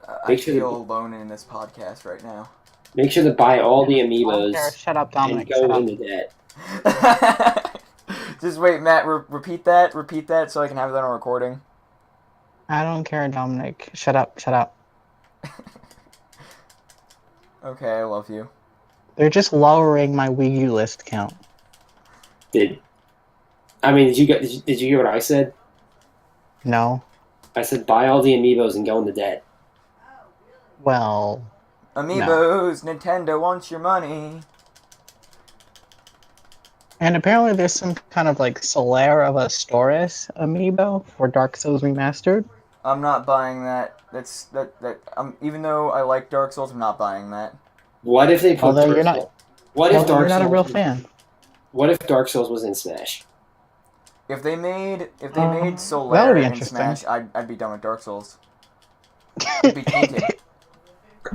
I Make sure feel alone in this podcast right now. Make sure to buy all the There, amiibos shut up, and Dominic. go Shut up. into debt. Just wait, Matt. Repeat that. Repeat that so I can have that on recording. I don't care, Dominic. Shut up. Shut up. Okay, I love you. They're just lowering my Wii U list count. Did you hear what I said? No. I said buy all the amiibos and go into debt. Well, Amiibos, Nintendo wants your money. and apparently there's some kind of like Solaire of a Storis amiibo for Dark Souls Remastered. I'm not buying that. Even though I like Dark Souls, I'm not buying that. What if they put Although Dark you're not, Souls? What if although Dark you're not Souls a real was- fan. What if Dark Souls was in Smash? If they made that would Solaire be in interesting. Smash, I'd be done with Dark Souls. It'd be tainted.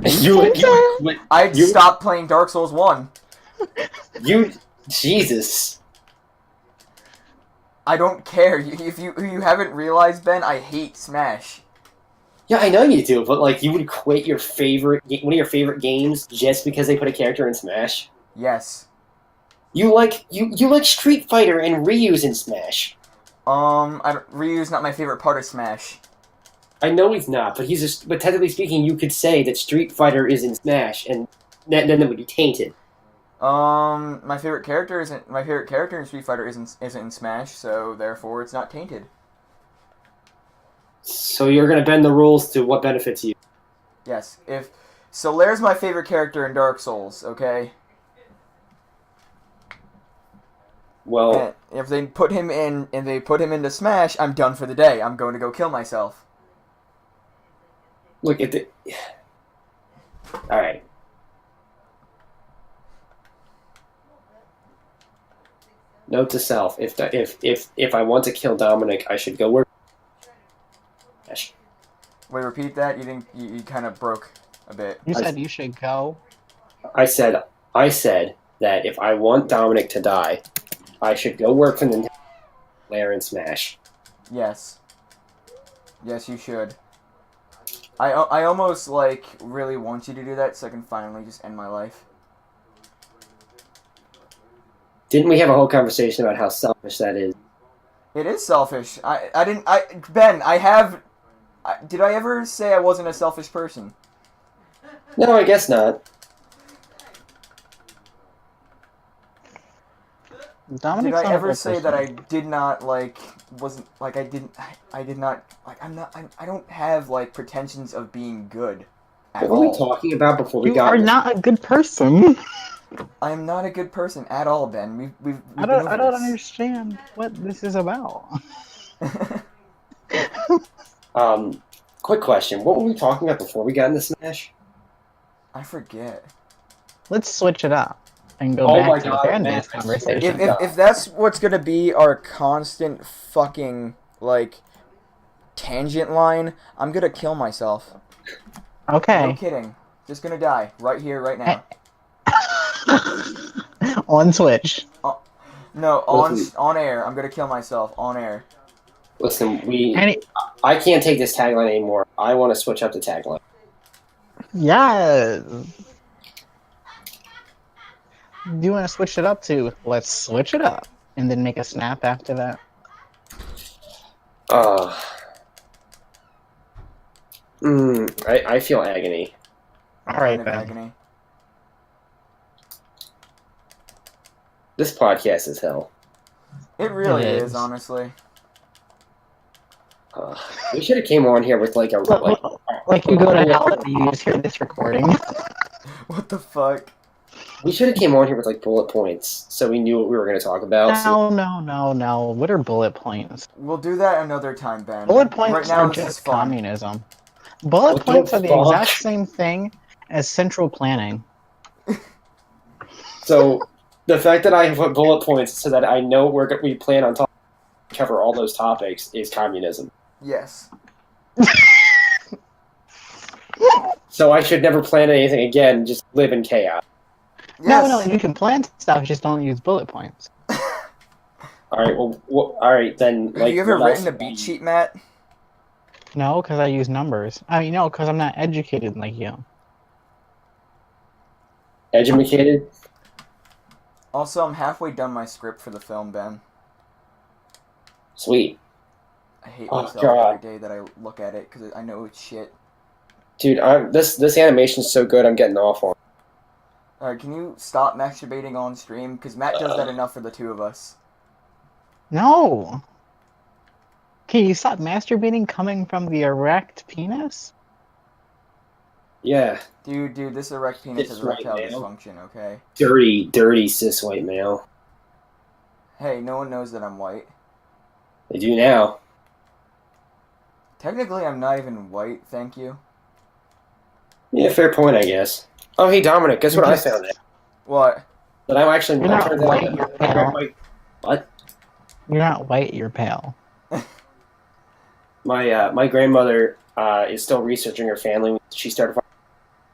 you would quit. I'd You- stop playing Dark Souls 1. Jesus. I don't care. If you haven't realized, Ben, I hate Smash. Yeah, I know you do, but like, you would quit your one of your favorite games just because they put a character in Smash. Yes. You like Street Fighter and Ryu's in Smash. Ryu's not my favorite part of Smash. I know he's not, but but technically speaking, you could say that Street Fighter is in Smash, and then it would be tainted. My favorite character in Street Fighter isn't in Smash, so therefore it's not tainted. So you're gonna bend the rules to what benefits you. Yes. If Solaire's my favorite character in Dark Souls, okay? Well, And if they put him into Smash, I'm done for the day. I'm going to go kill myself. look at the. All right. Note to self: if I want to kill Dominic, I should go work. Wait, repeat that. You kind of broke a bit. You said you should go. I said that if I want Dominic to die, I should go work for Nintendo player and Smash. Yes. Yes, you should. I almost like really want you to do that so I can finally just end my life. Didn't we have a whole conversation about how selfish that is? It is selfish. Did I ever say I wasn't a selfish person? No, I guess not. Dominic's Did I not a ever real say person. that I did not I don't have like pretensions of being good at What were we all. talking about before we You got? are not a good person. I am not a good person at all, Ben. We've I don't understand what this is about. Quick question: what were we talking about before we got into Smash? I forget. Let's switch it up and go Oh my back to the God, fan man, base I swear to conversation. If that's what's gonna be our constant fucking tangent line, I'm gonna kill myself. No Okay. kidding. Just gonna die right here, right now. On Switch. No, on Listen. on air. I'm gonna kill myself on air. Listen, Any, I can't take this tagline anymore. I want to switch up the tagline. yeah. Do you want to switch it up to let's switch it up and then make a snap after that? I feel agony. All right, Kind of then. agony. This podcast is hell. It really It is, is. honestly. We should have came on here with like a Like you go to hell and you just hear this recording. What the fuck? we should have came on here with like bullet points so we knew what we were going to talk about. So, No. What are bullet points? We'll do that another time, Ben. Bullet points right now, are this is just fun. communism. Bullet What the points are the fuck? exact same thing as central planning. so the fact that I put bullet points so that I know we plan on talking cover all those topics is communism. Yes. So I should never plan anything again. Just live in chaos. Yes. No, you can plan stuff, just don't use bullet points. All right. Well, all right then. Have Like, you ever what written a else- beat sheet, Matt? No, because I use numbers. I mean, no, because I'm not educated like you. Educated. Also, I'm halfway done my script for the film, Ben. Sweet. I hate Oh, myself God. every day that I look at it because I know it's shit. Dude, this animation's so good, I'm getting off on. Alright, can you stop masturbating on stream? Because Matt does that enough for the two of us. No. Can you stop masturbating coming from the erect penis? Yeah. Dude, this erect penis This has erectile right now. dysfunction, okay? Dirty cis white male. Hey, no one knows that I'm white. They do now. Technically, I'm not even white, thank you. Yeah, fair point, I guess. Oh, hey, Dominic, guess what I found out? What? That I'm actually... You're not turns out white, that- you're pale. What? You're not white, you're pale. My grandmother is still researching her family. She started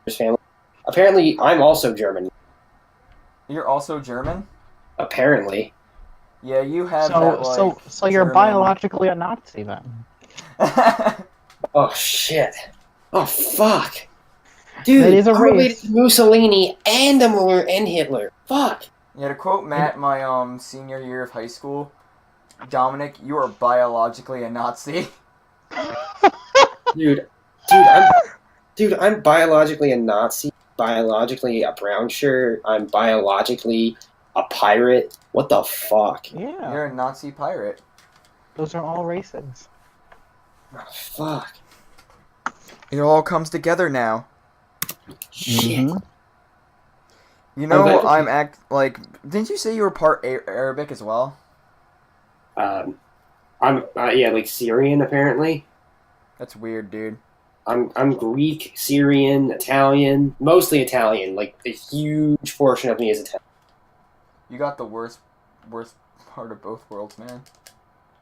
her family. Apparently, I'm also German. You're also German? Apparently. Yeah, you have that, like... So you're German... biologically a Nazi then. Oh, shit. Oh, fuck. Dude, That is a I'm related race. to Mussolini and Hitler. Fuck. Yeah, to quote Matt, my senior year of high school, Dominic, you are biologically a Nazi. I'm biologically a Nazi, biologically a brown shirt, I'm biologically a pirate. What the fuck? Yeah. You're a Nazi pirate. Those are all races. Oh, fuck. It all comes together now. Shit. Mhm. You know, glad didn't you say you were part Arabic as well? I'm like Syrian apparently. That's weird, dude. I'm Greek, Syrian, Italian, mostly Italian. Like a huge portion of me is Italian. You got the worst part of both worlds, man.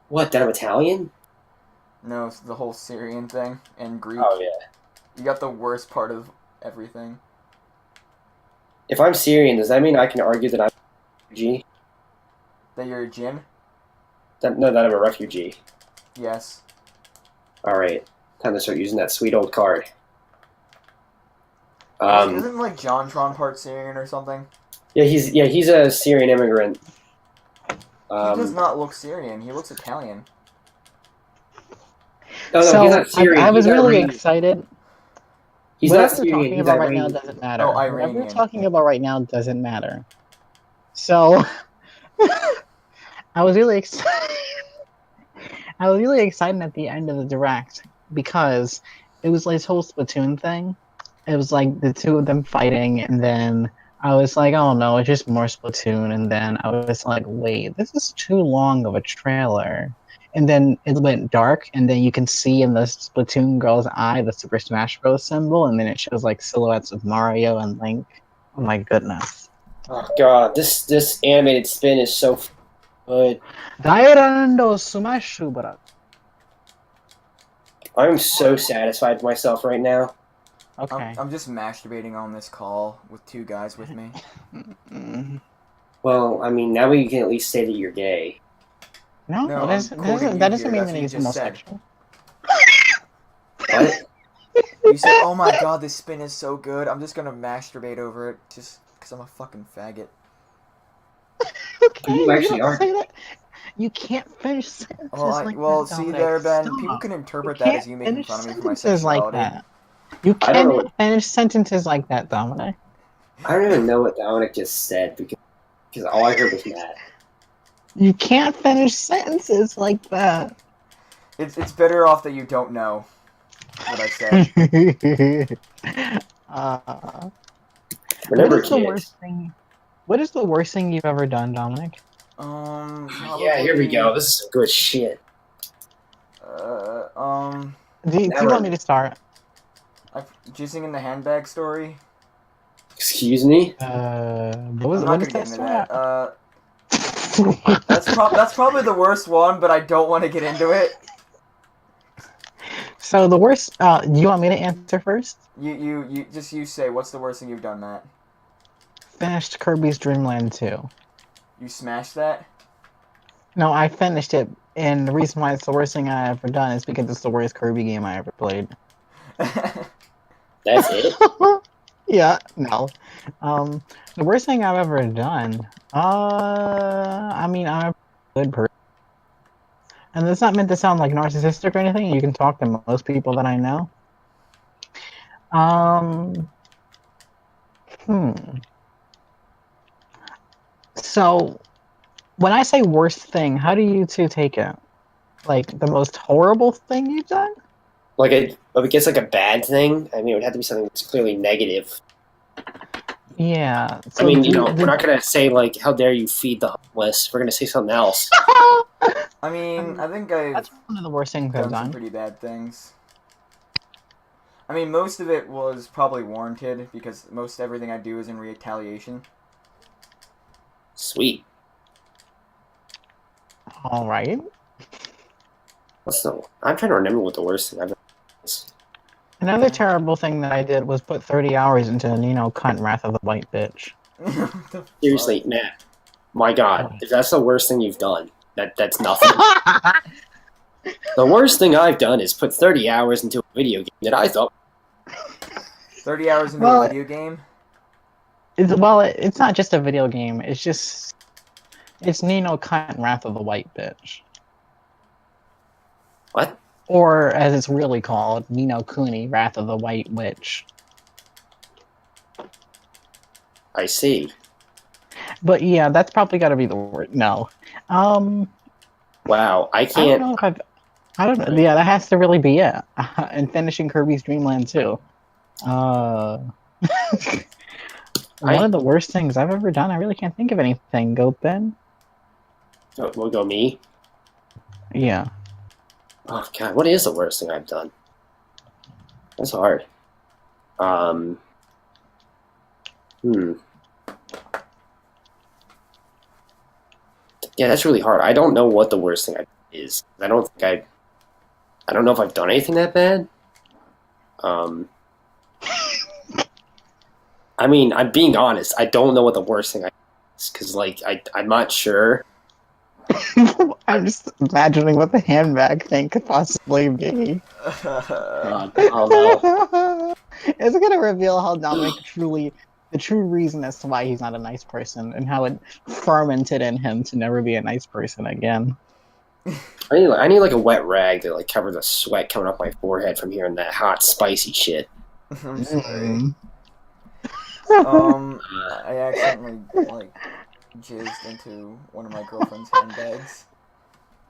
What? That I'm Italian? No, it's the whole Syrian thing and Greek. Oh yeah. You got the worst part of everything. If I'm Syrian, does that mean I can argue that I'm a refugee? That you're a djinn? That I'm a refugee. Yes. All right, time to start using that sweet old card. Isn't like JonTron part Syrian or something? Yeah, he's a Syrian immigrant. He does not look Syrian. He looks Italian. No, So he's not Syrian. I was he's really Iranian. excited. He's Whatever not we're Syrian. talking He's about right now Iranian. doesn't matter. Oh, Whatever Iranian. we're talking about right now doesn't matter. So, I was really excited. I was really excited at the end of the direct because it was like this whole Splatoon thing. It was like the two of them fighting, and then I was like, "Oh no, it's just more Splatoon." And then I was like, "Wait, this is too long of a trailer." And then it went dark, and then you can see in the Splatoon girl's eye the Super Smash Bros. Symbol, and then it shows like silhouettes of Mario and Link. Oh my goodness. Oh god, this animated spin is so good. Dairando Sumashubara. I'm so satisfied with myself right now. Okay. I'm just masturbating on this call with two guys with me. Well, I mean, now we can at least say that you're gay. No, No, that doesn't mean that you he's just said. homosexual. What? You said, "Oh my god, this spin is so good. I'm just gonna masturbate over it just because I'm a fucking faggot." Okay, You actually don't are. say that. You can't finish sentences like Well, that, see Dominic. there, Ben. Stop. People can interpret You that can't as you making finish fun of me for my sentences like sexuality. that. You I don't know cannot finish sentences like that, Dominic. I don't even know what Dominic just said because all I heard was Matt. You can't finish sentences like that. It's better off that you don't know what I said. Remember, what is the kids. worst thing? What is the worst thing you've ever done, Dominic? Yeah, here we go. This is some good shit. Do you want me to start? Jizzing in the handbag story. Excuse me? What I'm is not gonna that? get into that. That's probably the worst one, but I don't want to get into it. So the worst. Do you want me to answer first? You say what's the worst thing you've done, Matt? Finished Kirby's Dream Land 2. You smashed that? No, I finished it, and the reason why it's the worst thing I ever done is because it's the worst Kirby game I ever played. That's it? Yeah, no. The worst thing I've ever done. I mean, I'm a good person, and it's not meant to sound like narcissistic or anything. You can talk to most people that I know. Um, hmm. So when I say worst thing, how do you two take it? Like the most horrible thing you've done? Like I guess like a bad thing. I mean, it would have to be something that's clearly negative. Yeah. I So mean, we're not gonna say like, "How dare you feed the homeless?" We're gonna say something else. I mean, I think I've That's one of the worst things I've done some done. pretty bad things. I mean, most of it was probably warranted because most everything I do is in retaliation. Sweet. All right. I'm trying to remember what the worst thing I've done is. Another terrible thing that I did was put 30 hours into Nino Cunt Wrath of the White Bitch. What the Seriously, fuck? Matt. My God, if that's the worst thing you've done, that's nothing. The worst thing I've done is put 30 hours into a video game that I thought. 30 hours into Well, a video game? it's not just a video game. It's Nino Cunt Wrath of the White Bitch. What? Or, as it's really called, Nino Kuni Wrath of the White Witch. I see. But yeah, that's probably got to be the word. No. Wow, I I don't can't. know if I've. I don't know. Yeah, that has to really be it. And finishing Kirby's Dream Land too. One of the worst things I've ever done. I really can't think of anything. Go Ben. We'll go me. Yeah. Oh God, what is the worst thing I've done? That's hard. Hmm. Yeah, that's really hard. I don't know what the worst thing is. I don't know if I've done anything that bad. I mean, I'm being honest. I don't know what the worst thing is because, like, I'm not sure. I'm just imagining what the handbag thing could possibly be. God, I don't know. It's gonna reveal how Dominic the true reason as to why he's not a nice person, and how it fermented in him to never be a nice person again. I need like a wet rag to like cover the sweat coming off my forehead from hearing that hot, spicy shit. I'm sorry. Mm. I accidentally, like, jizzed into one of my girlfriend's handbags.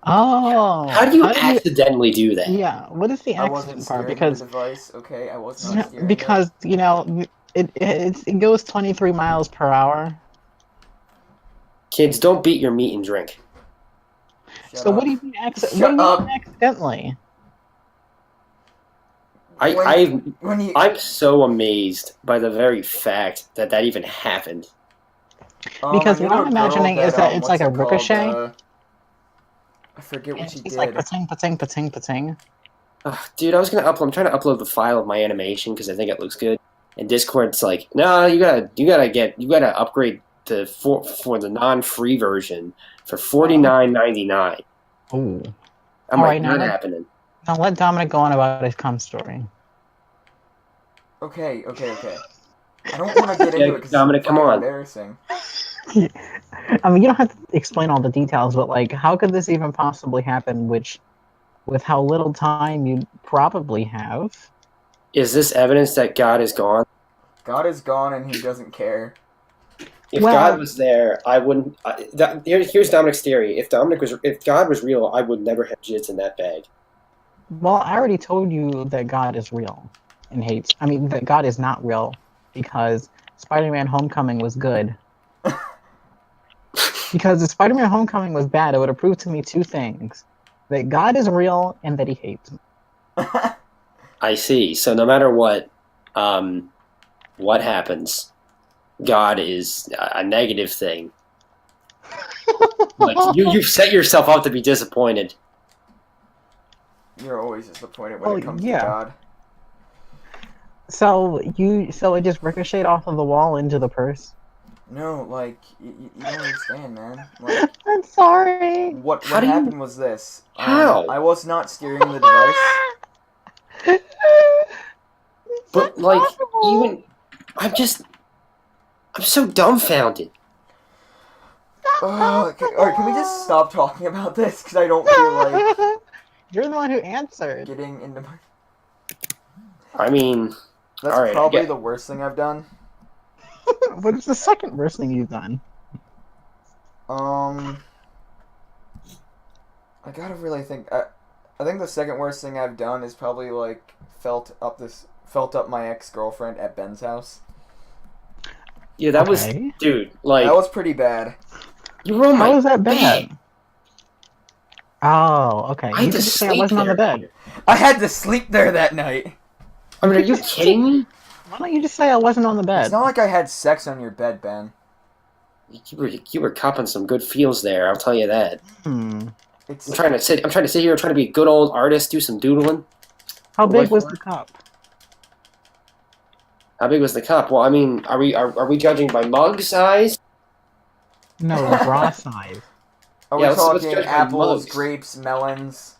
Oh, How do you accidentally do that? Yeah, what is the I wasn't accident part? steering Because the device, okay? I was not steering because it. you know it goes 23 miles per hour. Kids, don't beat your meat and drink. Shut So up. what do you mean Shut up. accidentally? I'm so amazed by the very fact that even happened. Because I what knew I'm a girl imagining is that it's what's like a it called, ricochet. I forget what And she she's did. like pating, pating, pating, pating. Dude, I'm trying to upload the file of my animation because I think it looks good. And Discord's like, no, you gotta upgrade for the non-free version for $49.99. Oh. I'm like, not happening. Now let Dominic go on about his cum story. Okay. I don't want to get into it because Dominic, it's come fucking on. embarrassing. I mean, you don't have to explain all the details, but like, how could this even possibly happen? With how little time you probably have. Is this evidence that God is gone? God is gone and he doesn't care. If God was there, I wouldn't. Here's Dominic's theory: if God was real, I would never have jizz in that bag. Well, I already told you that God is real and hates. I mean, that God is not real because Spider-Man: Homecoming was good. Because if Spider-Man: Homecoming was bad, it would have proved to me two things: that God is real and that He hates me. I see. So no matter what happens, God is a negative thing. Like you've set yourself up to be disappointed. You're always disappointed when it comes to God. So it just ricocheted off of the wall into the purse. No, like you don't understand, man. Like, I'm sorry. What happened was this. How? I was not steering the device. But like even I'm so dumbfounded. Oh, okay. All right, can we just stop talking about this? Because I don't feel like You're the one who answered. getting into my... I mean, That's all right, I probably get. the worst thing I've done. What is the second worst thing you've done? I gotta really think. I think the second worst thing I've done is probably like felt up my ex-girlfriend at Ben's house. Yeah, that was, Okay. dude. Like, That was pretty bad. you were on How my was that bed. bad? Oh, okay. I You had could to just say I sleep wasn't on the there. bed. I had to sleep there that night. I mean, are you kidding me? Why don't you just say I wasn't on the bed? It's not like I had sex on your bed, Ben. You were copping some good feels there. I'll tell you that. Hmm. It's I'm trying to sit here, trying to be a good old artist, do some doodling. How What big was was the cup? How big was the cup? Well, I mean, are we judging by mug size? No, bra size. Are Yeah, we let's talking judge by apples, mugs. grapes, melons?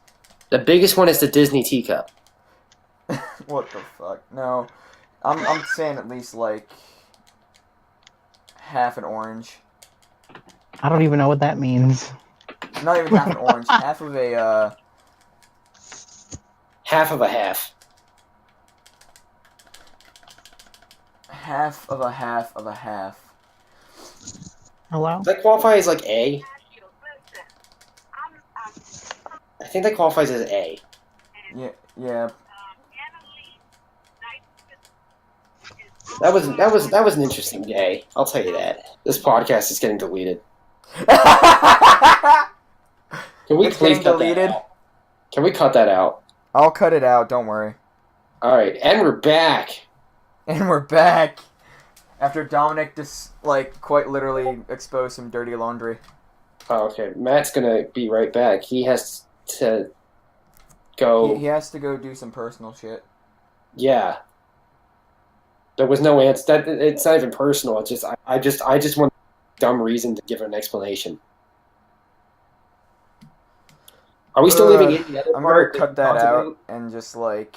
The biggest one is the Disney teacup. What the fuck? No, I'm saying at least like half an orange. I don't even know what that means. Not even half an orange. Half of a Half of a half. half of a half of a half. Hello? Does that qualify as like A? I think that qualifies as A. Yeah. That was an interesting day. I'll tell you that. This podcast is getting deleted. Can we It's please getting cut deleted? that out? Can we cut that out? I'll cut it out. Don't worry. All right, and we're back. And we're back after Dominic just like quite literally exposed some dirty laundry. Oh, okay, Matt's gonna be right back. He has to go. He has to go do some personal shit. Yeah. There was no answer. That it's not even personal. It's just I just want a dumb reason to give an explanation. Are we still leaving in the other I'm part? gonna cut we that talked out about? and just like,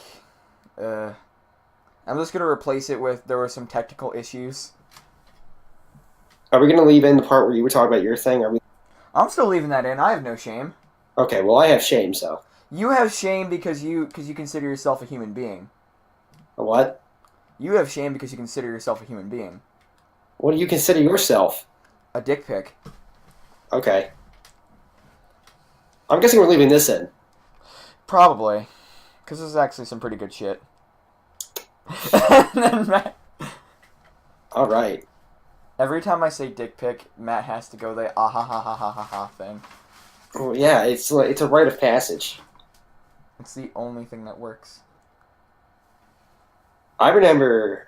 I'm just gonna replace it with there were some technical issues. Are we gonna leave in the part where you were talking about your thing? Are we? I'm still leaving that in. I have no shame. Okay. Well, I have shame. So You have shame because you consider yourself a human being. a what? You have shame because you consider yourself a human being. What do you consider yourself? A dick pic. Okay. I'm guessing we're leaving this in. Probably, because this is actually some pretty good shit. All right. Every time I say dick pic, Matt has to go the ah ha ha ha ha ha ha thing. Well, yeah, it's a rite of passage. It's the only thing that works. I remember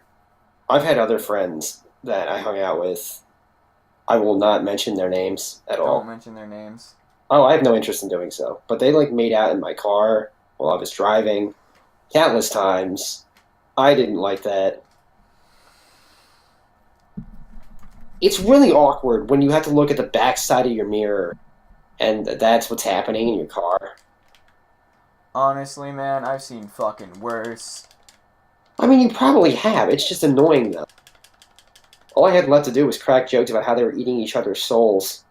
I've had other friends that I hung out with. I will not mention their names at all. Don't mention their names. Oh, I have no interest in doing so. But they like made out in my car while I was driving countless times. I didn't like that. It's really awkward when you have to look at the back side of your mirror and that's what's happening in your car. Honestly, man, I've seen fucking worse. I mean, you probably have. It's just annoying, though. All I had left to do was crack jokes about how they were eating each other's souls.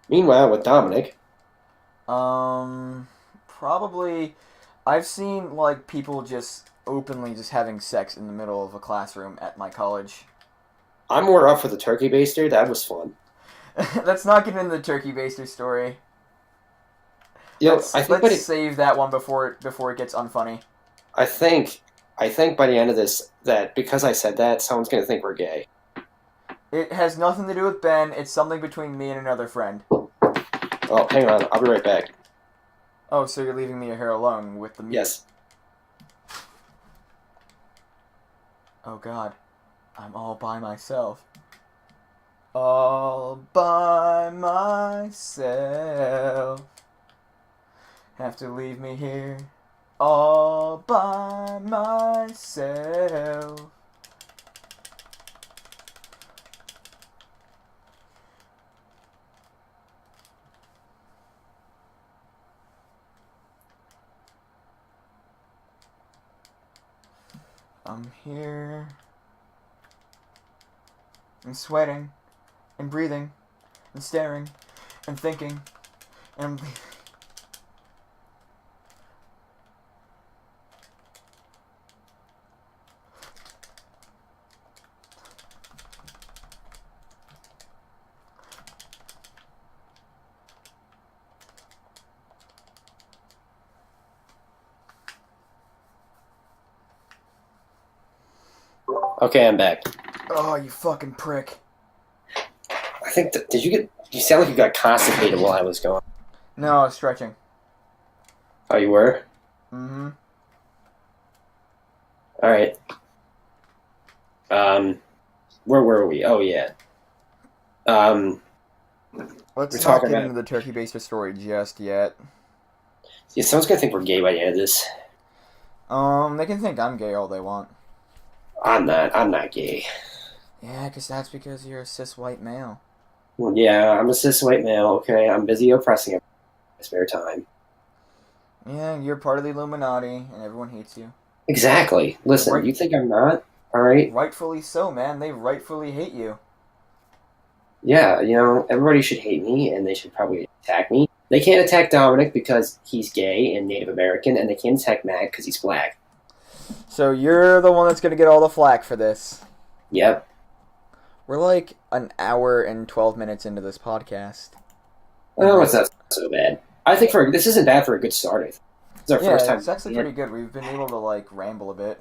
Meanwhile, with Dominic, Probably. I've seen like people just openly just having sex in the middle of a classroom at my college. I'm more up for the turkey baster. That was fun. Let's not get into the turkey baster story. You know, Let's save that one before it gets unfunny. I think by the end of this that because I said that, someone's gonna think we're gay. It has nothing to do with Ben. It's something between me and another friend. Oh, hang on. I'll be right back. Oh, so you're leaving me here alone with the mute? Yes. Oh God, I'm all by myself. All by myself. Have to leave me here all by myself. I'm here. And sweating. And breathing. And staring. And thinking. And I'm... Okay, I'm back. Oh, you fucking prick. I think that, you sound like you got constipated while I was gone. No, I was stretching. Oh, you were? Mm-hmm. Alright. Where were we? Oh, yeah. Let's We're not talking get about- into the turkey baster story just yet. Yeah, someone's gonna think we're gay by the end of this. They can think I'm gay all they want. I'm not gay. Yeah, because that's because you're a cis white male. Well, yeah, I'm a cis white male, okay? I'm busy oppressing in my spare time. Yeah, you're part of the Illuminati, and everyone hates you. Exactly. Listen, Right. you think I'm not? Alright? Rightfully so, man. They rightfully hate you. Yeah, everybody should hate me, and they should probably attack me. They can't attack Dominic because he's gay and Native American, and they can't attack Matt because he's black. So you're the one that's going to get all the flack for this. Yep. We're like an hour and 12 minutes into this podcast. Oh, it's not so bad. I think this isn't bad for a good start. I think. It's our first time. It's actually pretty good. We've been able to, like, ramble a bit.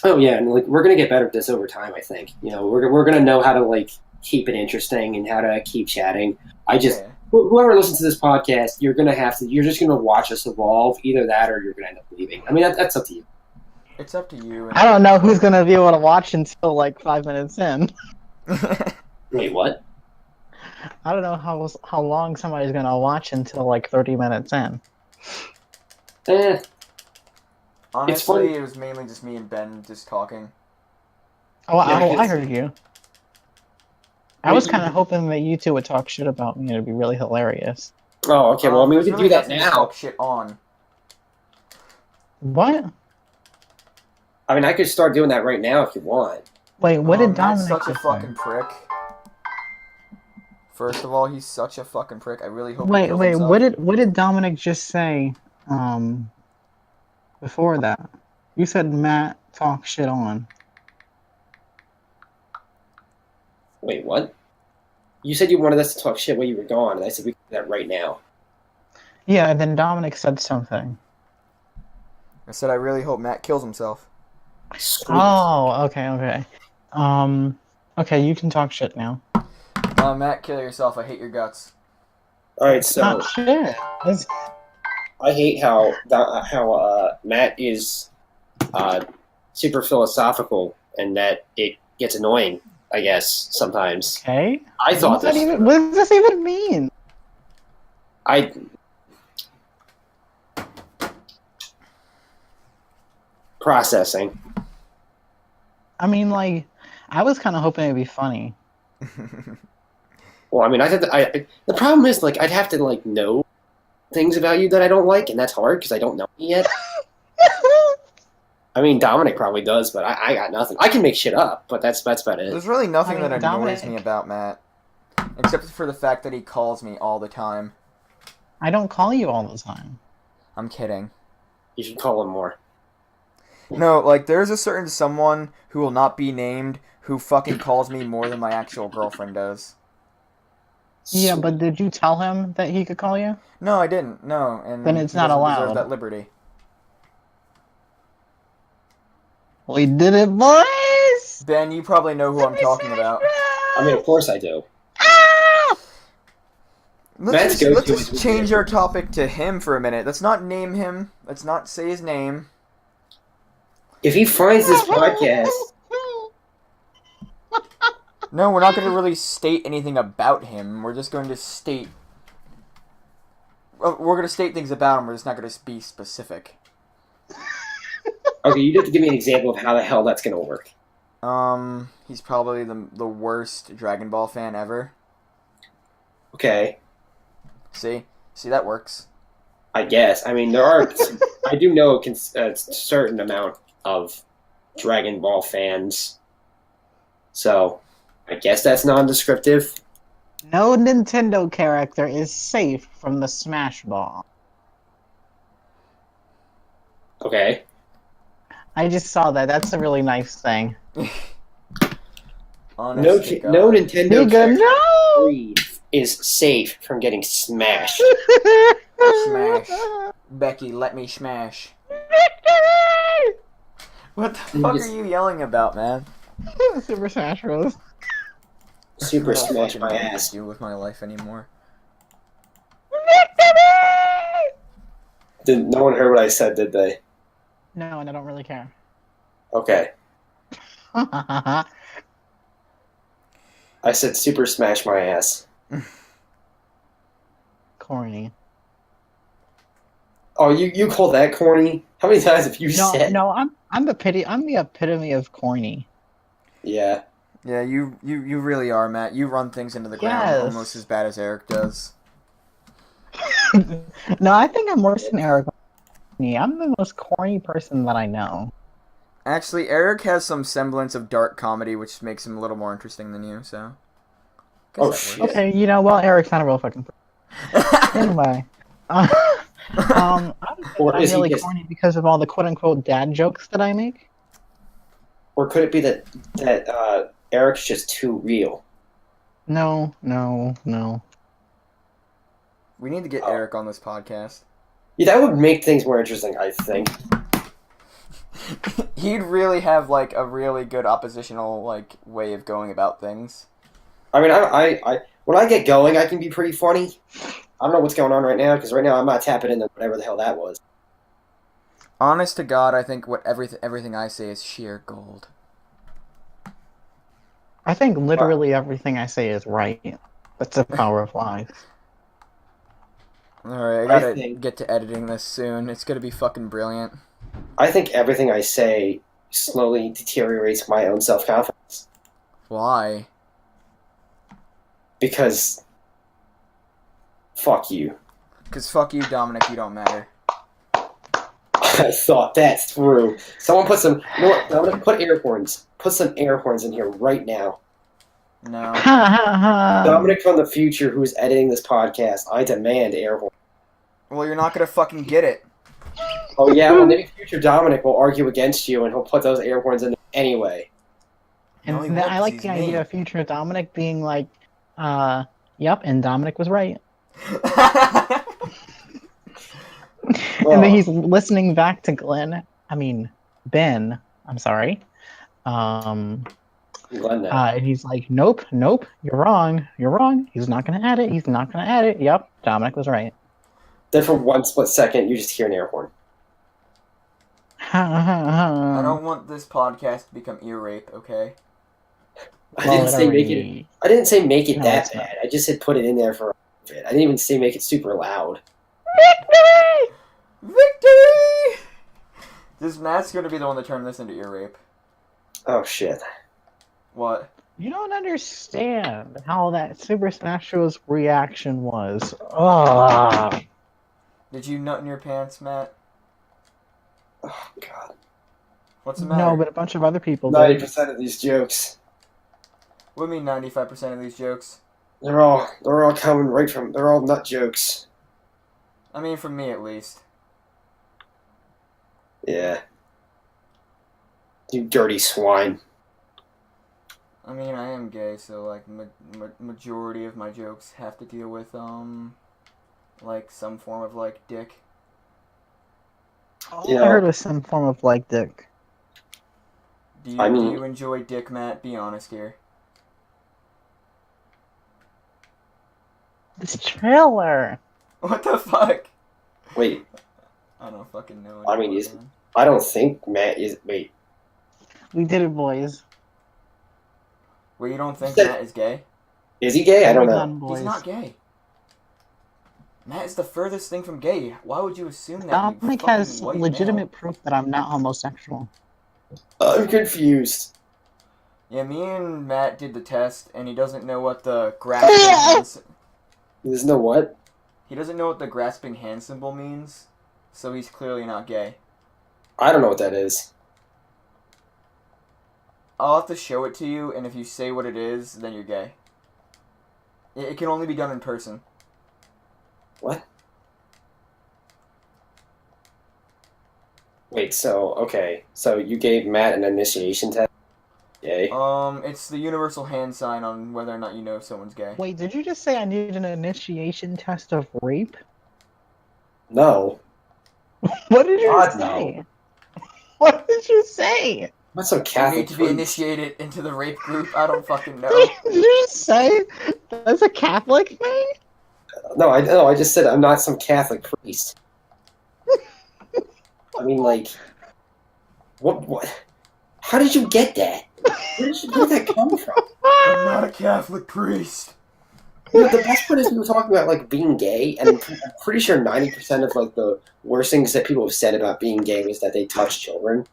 Oh yeah, and we're gonna get better at this over time. I think. We're gonna know how to like keep it interesting and how to keep chatting. Yeah. Whoever listens to this podcast, you're just gonna watch us evolve. Either that, or you're gonna end up leaving. I mean, that's up to you. It's up to you. I don't know who's gonna be able to watch until like 5 minutes in. Wait, what? I don't know how long somebody's gonna watch until like 30 minutes in. Honestly, fun. it was mainly just me and Ben just talking. Oh, Yeah, I because- heard you. I was kind of hoping that you two would talk shit about me. It'd be really hilarious. Oh, okay. Well, I mean, we there's can really do that nothing to now. talk shit on. What? I mean, I could start doing that right now if you want. Wait, what did Matt's Dominic such a just fucking say? prick. First of all, he's such a fucking prick. I really hope he Wait, kills wait. himself. What did Dominic just say? Before that, you said Matt talk shit on. Wait, what? You said you wanted us to talk shit while you were gone, and I said we can do that right now. Yeah, and then Dominic said something. I said I really hope Matt kills himself. Sweet. Oh, okay. Okay, you can talk shit now. Matt, kill yourself. I hate your guts. All right, It's so not shit. It's- I hate how Matt is super philosophical, and that it gets annoying. I guess sometimes. okay. I thought What does this even mean? I processing. I mean, like, I was kind of hoping it'd be funny. Well, I mean, I thought the problem is like I'd have to like know things about you that I don't like, and that's hard because I don't know you yet. I mean, Dominic probably does, but I got nothing. I can make shit up, but that's about it. There's really nothing I mean, that annoys Dominic- me about Matt. Except for the fact that he calls me all the time. I don't call you all the time. I'm kidding. You should call him more. No, like, there's a certain someone who will not be named who fucking calls me more than my actual girlfriend does. Yeah, but did you tell him that he could call you? No, I didn't. No, and Then it's he not doesn't allowed. deserve that liberty. We did it, boys! Ben, you probably know who I'm talking about. I mean, of course I do. Let's go-to just is- change our topic to him for a minute. Let's not name him. Let's not say his name. If he finds this podcast, No, we're not going to really state anything about him. We're just going to state... We're going to state things about him. We're just not going to be specific. okay, you have to give me an example of how the hell that's gonna work. He's probably the worst Dragon Ball fan ever. Okay, See, that works. I guess. I mean, there are. I do know a certain amount of Dragon Ball fans. So, I guess that's non-descriptive. No Nintendo character is safe from the Smash Ball. Okay. I just saw that. That's a really nice thing. Honest to God. No Nintendo Bigga, character no! breed is safe from getting smashed. Smash. Becky, let me smash. Victory! What the fuck are you yelling about, man? Super Smash Bros. Super I don't smash fucking my know what ass. to do with my life anymore. Victory! No one heard what I said, did they? No, and I don't really care. Okay. I said super smash my ass. Corny. Oh, you call that corny? How many times have you said? No, I'm the epitome of corny. Yeah. Yeah, you really are, Matt. You run things into the ground Yes. almost as bad as Eric does. No, I think I'm worse than Eric. I'm the most corny person that I know. Actually, Eric has some semblance of dark comedy, which makes him a little more interesting than you, so... guess Oh, that shit. works. Okay, well, Eric's not a real fucking person. Anyway. I'm Or is he really just- corny because of all the quote-unquote dad jokes that I make. Or could it be that Eric's just too real? No. We need to get Oh. Eric on this podcast. Yeah, that would make things more interesting, I think. He'd really have, like, a really good oppositional, like, way of going about things. I mean, I when I get going, I can be pretty funny. I don't know what's going on right now, because right now I'm not tapping into whatever the hell that was. Honest to God, I think everything I say is sheer gold. I think literally everything I say is right. That's the power of lies. Alright, I I gotta think- get to editing this soon. It's gonna be fucking brilliant. I think everything I say slowly deteriorates my own self-confidence. Why? Because... fuck you. Because fuck you, Dominic, you don't matter. I thought that through. Someone put some... You know what? I'm gonna put air horns. Put some air horns in here right now. No. Dominic from the future, who's editing this podcast, I demand air horns. Well, you're not gonna fucking get it. Oh yeah, well maybe future Dominic will argue against you and he'll put those air horns in anyway. No, he And won't, I like 'cause the he's idea mean. of future Dominic being like, yep, and Dominic was right. And then he's listening back to Ben, I'm sorry. Glenda. And he's like, nope, you're wrong. He's not gonna add it. Yep, Dominic was right. Then for one split second, you just hear an air horn. I don't want this podcast to become ear rape, okay? I didn't say make it. I didn't say make it No, that it's not. bad. I just said put it in there for a bit. I didn't even say make it super loud. Victory! This Matt's gonna be the one to turn this into ear rape. Oh shit. What? You don't understand how that Super Smash Bros. Reaction was. Ugh. Did you nut in your pants, Matt? Oh god. What's the matter? No, but a bunch of other people 90% of these jokes, What do you mean 95% of these jokes? they're all coming right from. They're all nut jokes. I mean, from me at least. Yeah. You dirty swine. I mean, I am gay, so, like, majority of my jokes have to deal with, like, some form of, like, dick. All Yeah. I heard was some form of like dick. Do I mean- you enjoy dick, Matt? Be honest here. This trailer. What the fuck? Wait, I don't fucking know. I mean, anymore, he's- man. I don't think Matt is. Wait. We did it, boys. Wait, you don't think Said- Matt is gay? Is he gay? I don't We're know. done, boys. He's not gay. Matt is the furthest thing from gay. Why would you assume that? you Dominic fucking has white legitimate proof that I'm not homosexual. I'm confused. male? Yeah, me and Matt did the test, and he doesn't know what the grasping hand. There's no what? He doesn't know what the grasping hand symbol means, so he's clearly not gay. I don't know what that is. I'll have to show it to you, and if you say what it is, then you're gay. It can only be done in person. What? Wait, so you gave Matt an initiation test? Yay. It's the universal hand sign on whether or not you know if someone's gay. Wait, did you just say I need an initiation test of rape? No. What did you God, say? What did you say? I'm not some You Catholic need to be priest. initiated into the rape group. I don't fucking know. Did you just say that's a Catholic thing? No, I just said I'm not some Catholic priest. I mean, like, what? How did you get that? Where did that come from? I'm not a Catholic priest. You know, the best part is we were talking about like being gay, and I'm pretty sure 90% of like the worst things that people have said about being gay was that they touch children.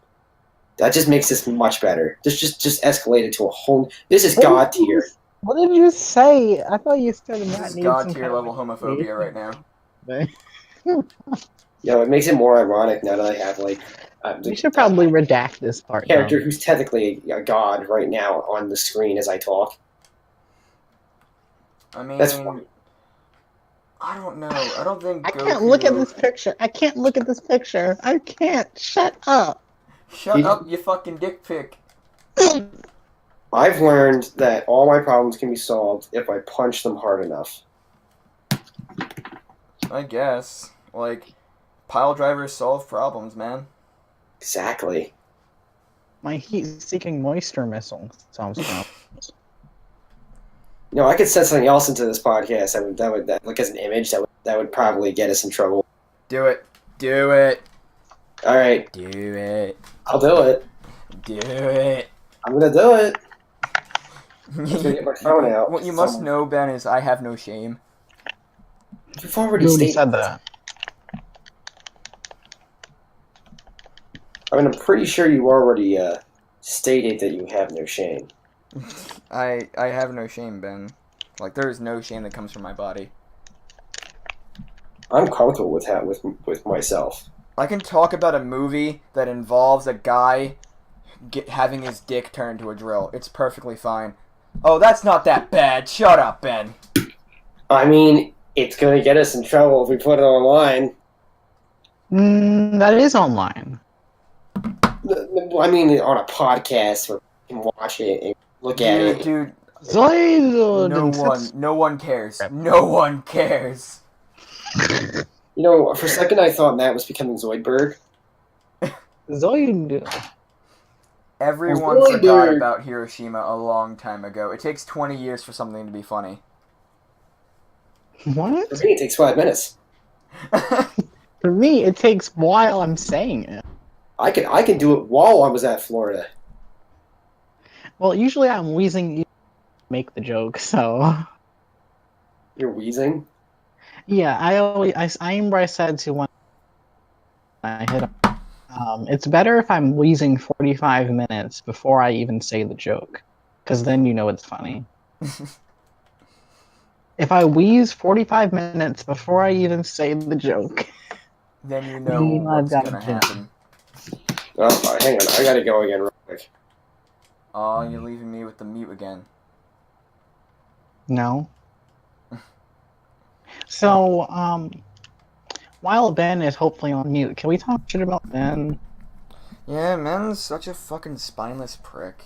That just makes this much better. This just escalated to a whole. This is God tier. What did you say? I thought you said This that is needs god some tier kind level of homophobia right now. You know, it makes it more ironic now that I have like We should probably redact this a part. character Though. who's technically a god right now on the screen as I talk. I mean, That's funny. I don't know. I don't think I Goku... can't look at this picture. I can't look at this picture. I can't. Shut up. Shut up, you fucking dick pic. I've learned that all my problems can be solved if I punch them hard enough. I guess. Like, pile drivers solve problems, man. Exactly. My heat-seeking moisture missile solves problems. You know, I could set something else into this podcast that would like as an image that would probably get us in trouble. Do it. Do it. All right, Do it. I'll do it. Do it. I'm gonna do it. I'm just gonna get my phone out. What you must know, Ben, is I have no shame. You've already You already stated said that. I mean, I'm pretty sure you already stated that you have no shame. I have no shame, Ben. Like, there is no shame that comes from my body. I'm comfortable with that with myself. I can talk about a movie that involves a guy having his dick turned to a drill. It's perfectly fine. Oh, that's not that bad. Shut up, Ben. I mean, it's gonna get us in trouble if we put it online. That is online. I mean, on a podcast where you can watch it and look at it. Dude, Zoid. no one cares. No one cares. You know, for a second I thought Matt was becoming Zoidberg. Zoid. Everyone Really, forgot dude. about Hiroshima a long time ago. It takes 20 years for something to be funny. What? For me, it takes 5 minutes. For me, it takes while I'm saying it. I can do it while I was at Florida. Well, usually I'm wheezing to make the joke, so... You're wheezing? Yeah, I remember I said to one I hit him, it's better if I'm wheezing 45 minutes before I even say the joke, because then you know it's funny. If I wheeze 45 minutes before I even say the joke, Then you know then I've what's got gonna a joke. happen. Oh, hang on. I gotta go again real quick. Oh, you're leaving me with the mute again. No. So, while Ben is hopefully on mute, can we talk shit about Ben? Yeah, man's such a fucking spineless prick.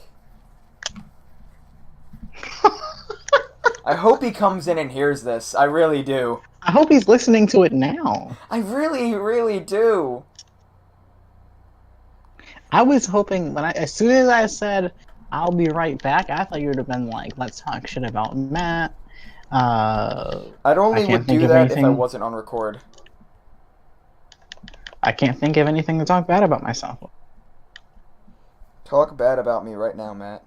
I hope he comes in and hears this. I really do. I hope he's listening to it now. I really, really do. I was hoping as soon as I said I'll be right back, I thought you would have been like, let's talk shit about Matt. I'd only I can't would think do of that if I anything. wasn't on record. I can't think of anything to talk bad about myself. Talk bad about me right now, Matt.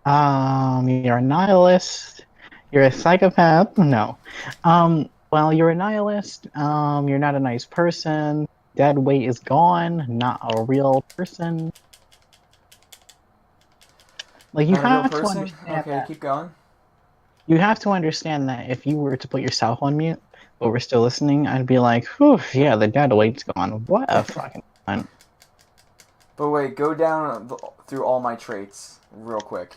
You're a nihilist. You're a psychopath. No. Well, you're a nihilist. You're not a nice person. Dead weight is gone. Not a real person. Like, you Not a real have to person? understand Okay, that. keep going. You have to understand that if you were to put yourself on mute, but we're still listening, I'd be like, whew, yeah, the dead weight's gone. What a fucking cunt. But wait, go down through all my traits real quick.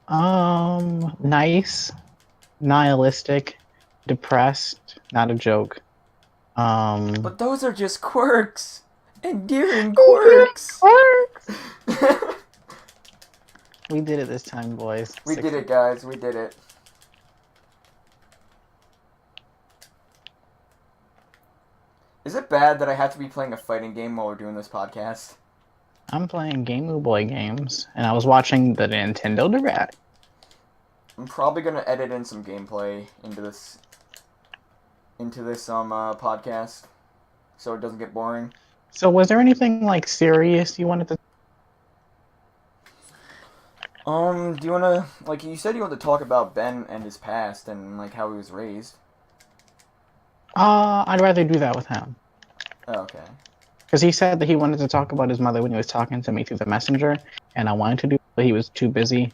Nice, nihilistic, depressed, not a joke. But those are just quirks. Endearing quirks. We did it this time, boys. We did it, guys. We did it. Is it bad that I have to be playing a fighting game while we're doing this podcast? I'm playing Game Boy games, and I was watching the Nintendo Direct. I'm probably gonna edit in some gameplay into this podcast, so it doesn't get boring. So, was there anything like serious you wanted to? Do you wanna, like, you said you wanted to talk about Ben and his past and like how he was raised? I'd rather do that with him. Oh, okay. Because he said that he wanted to talk about his mother when he was talking to me through the messenger, and I wanted to do it, but he was too busy.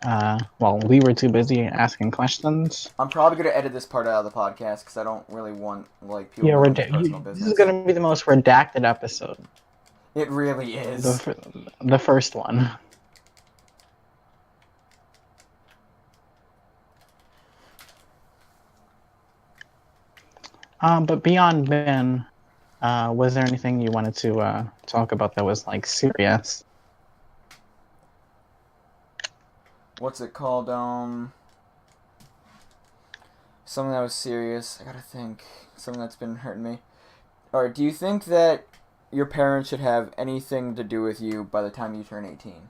Well, we were too busy asking questions. I'm probably gonna edit this part out of the podcast because I don't really want like people Yeah, to know my personal this business. is gonna be the most redacted episode. It really is. The first one. But beyond Ben, was there anything you wanted to talk about that was like serious? What's it called? Something that was serious. I gotta think. Something that's been hurting me. Alright, do you think that your parents should have anything to do with you by the time you turn 18?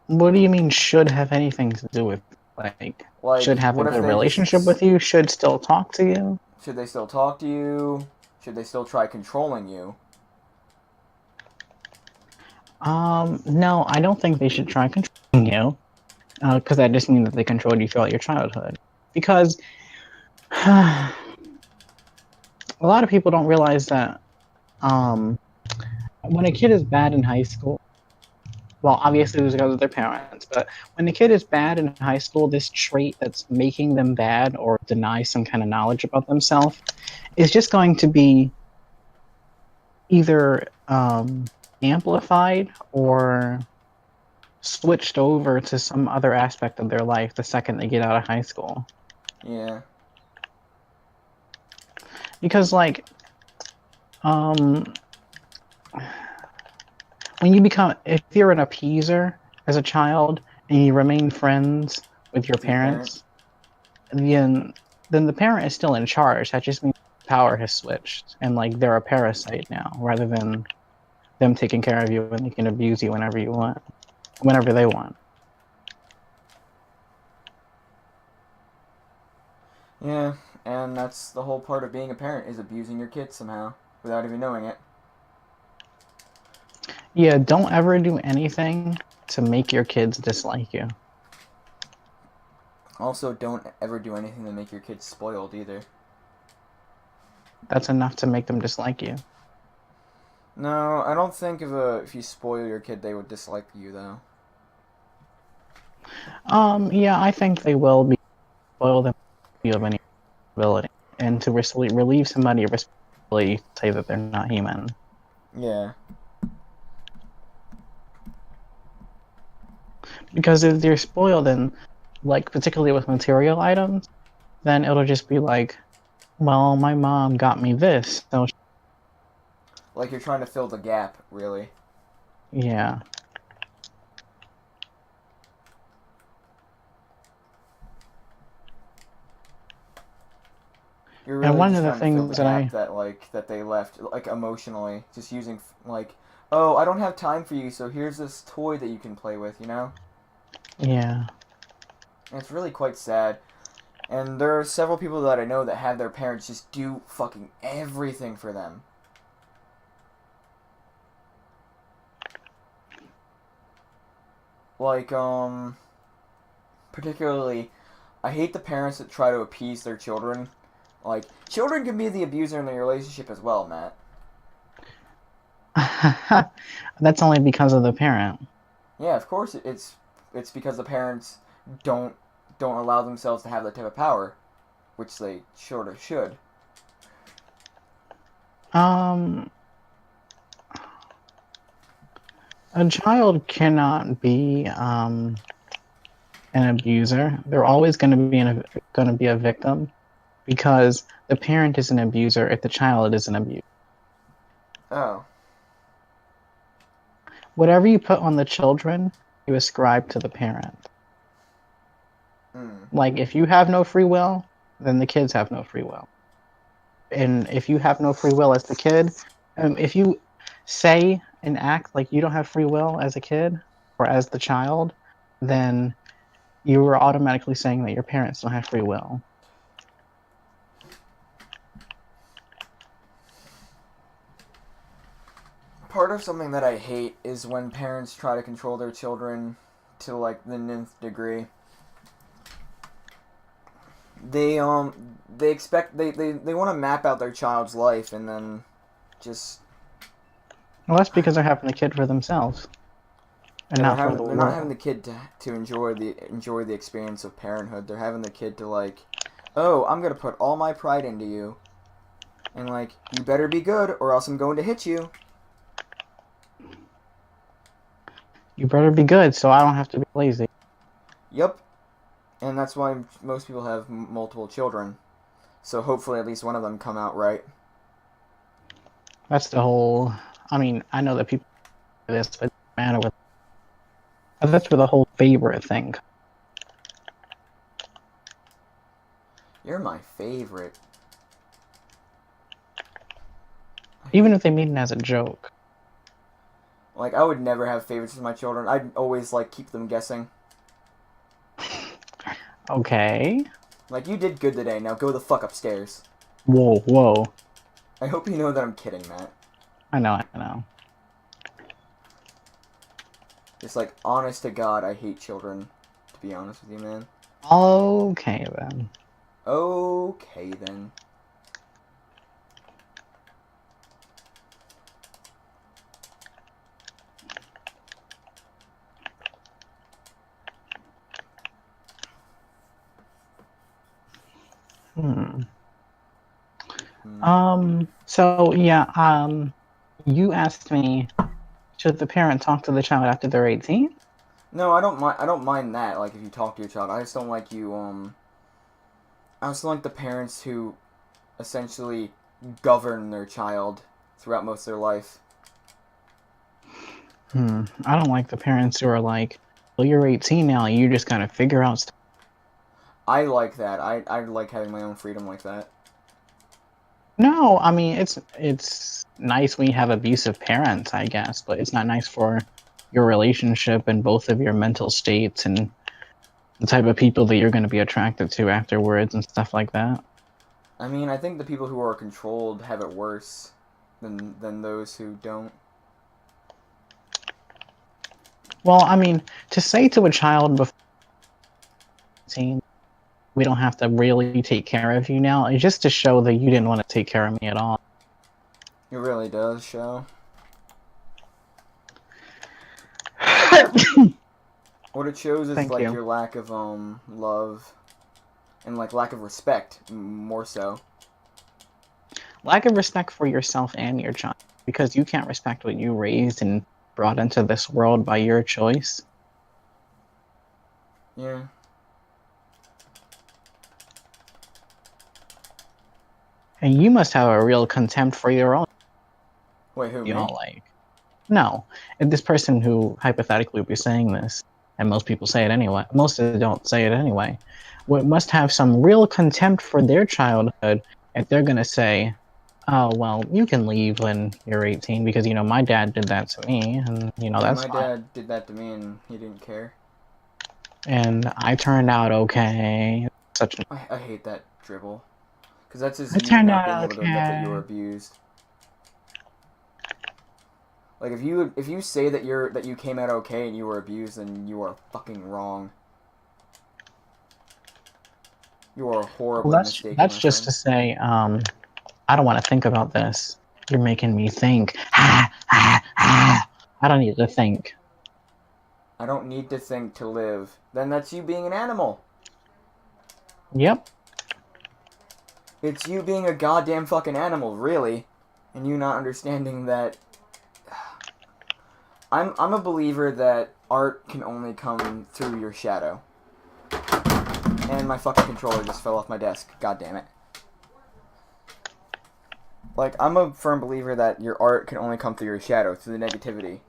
What do you mean should have anything to do with, like should have a what if good they relationship just, with you, should still talk to you? should they still talk to you? Should they still try controlling you? No, I don't think they should try controlling you. Because that just means that they controlled you throughout your childhood. Because a lot of people don't realize that when a kid is bad in high school, well, obviously it was because of their parents, but when a kid is bad in high school, this trait that's making them bad or deny some kind of knowledge about themselves is just going to be either amplified or switched over to some other aspect of their life the second they get out of high school. Yeah. Because, like, when you become, if you're an appeaser as a child and you remain friends with your parents, then the parent is still in charge. That just means power has switched, and like they're a parasite now, rather than them taking care of you and they can abuse you whenever you want, whenever they want. Yeah, and that's the whole part of being a parent, is abusing your kids somehow without even knowing it. Yeah, don't ever do anything to make your kids dislike you. Also, don't ever do anything to make your kids spoiled either. That's enough to make them dislike you. No, I don't think if you spoil your kid, they would dislike you though. Yeah, I think they will be spoil them if you have any ability, and to relieve somebody of responsibility, say that they're not human. Yeah. Because if they're spoiled, and like particularly with material items, then it'll just be like, well, my mom got me this, so Like you're trying to fill the gap, really. yeah. You're really And one just of the trying to fill the things that gap that they left, like emotionally, just using like, oh, I don't have time for you, so here's this toy that you can play with, you know? yeah. And it's really quite sad. And there are several people that I know that have their parents just do fucking everything for them. Like, particularly, I hate the parents that try to appease their children. Like, children can be the abuser in the relationship as well, Matt. That's only because of the parent. Yeah, of course it's because the parents don't allow themselves to have that type of power, which they sort of should. Um, a child cannot be an abuser. They're always going to be a victim because the parent is an abuser if the child is an abuser. Oh. Whatever you put on the children, you ascribe to the parent. Mm. Like if you have no free will, then the kids have no free will. And if you have no free will as the kid, if you say and act like you don't have free will as a kid or as the child, then you are automatically saying that your parents don't have free will. Part of something that I hate is when parents try to control their children to like the nth degree. They expect they want to map out their child's life and then just Well, that's because they're having the kid for themselves and yeah, not for the they're not having world. the kid to enjoy the experience of parenthood. They're having the kid to like, oh, I'm gonna put all my pride into you, and like you better be good or else I'm going to hit you. You better be good so I don't have to be lazy. Yep, and that's why most people have multiple children. So hopefully at least one of them come out right. That's the whole. I mean, I know that people do this, but it doesn't matter with. But that's where the whole favorite thing. You're my favorite. Even if they mean it as a joke. Like, I would never have favorites with my children. I'd always, like, keep them guessing. Okay. Like, you did good today, now go the fuck upstairs. Whoa, whoa. I hope you know that I'm kidding, Matt. I know. Just, like, honest to God, I hate children. To be honest with you, man. Okay, then. Okay, then. Hmm. So, yeah, you asked me, should the parent talk to the child after they're 18? No, I don't mind that, like, if you talk to your child. I just don't like you, I just don't like the parents who essentially govern their child throughout most of their life. I don't like the parents who are like, well, you're 18 now, you just gotta figure out stuff. I like that. I like having my own freedom like that. No, I mean, it's nice when you have abusive parents, I guess, but it's not nice for your relationship and both of your mental states and the type of people that you're going to be attracted to afterwards and stuff like that. I mean, I think the people who are controlled have it worse than those who don't. Well, I mean, to say to a child before 18, we don't have to really take care of you now, it's just to show that you didn't want to take care of me at all. It really does show. What it shows is Thank like you. your lack of love and like lack of respect more so. Lack of respect for yourself and your child, because you can't respect what you raised and brought into this world by your choice. Yeah. And you must have a real contempt for your own. Wait, who, You me? know, like, no. And this person who hypothetically would be saying this, and most people say it anyway, most of them don't say it anyway, must have some real contempt for their childhood if they're going to say, oh, well, you can leave when you're 18 because, you know, my dad did that to me, and, you know, Yeah, that's my fine. dad did that to me and he didn't care. And I turned out okay. Such I hate that dribble. Because that's just I you turned not being out able to admit that you were okay. abused. Like if you say that you came out okay and you were abused, then you are fucking wrong. You are Well, horribly mistaken, that's my just friend. to say, I don't want to think about this. You're making me think. I don't need to think. I don't need to think to live. Then that's you being an animal. Yep. It's you being a goddamn fucking animal, really. and you not understanding that I'm a believer that art can only come through your shadow. And my fucking controller just fell off my desk. God damn it. Like, I'm a firm believer that your art can only come through your shadow, through the negativity.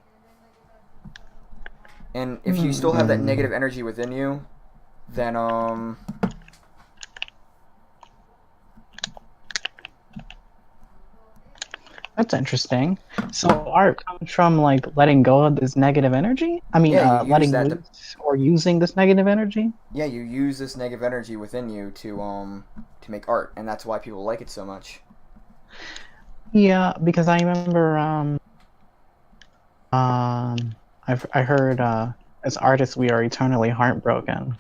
And if you still have that negative energy within you, then, That's interesting. So art comes from like letting go of this negative energy? I mean, Yeah, you use letting that loose or using this negative energy? yeah, you use this negative energy within you to make art, and that's why people like it so much. Yeah, because I remember I heard as artists we are eternally heartbroken.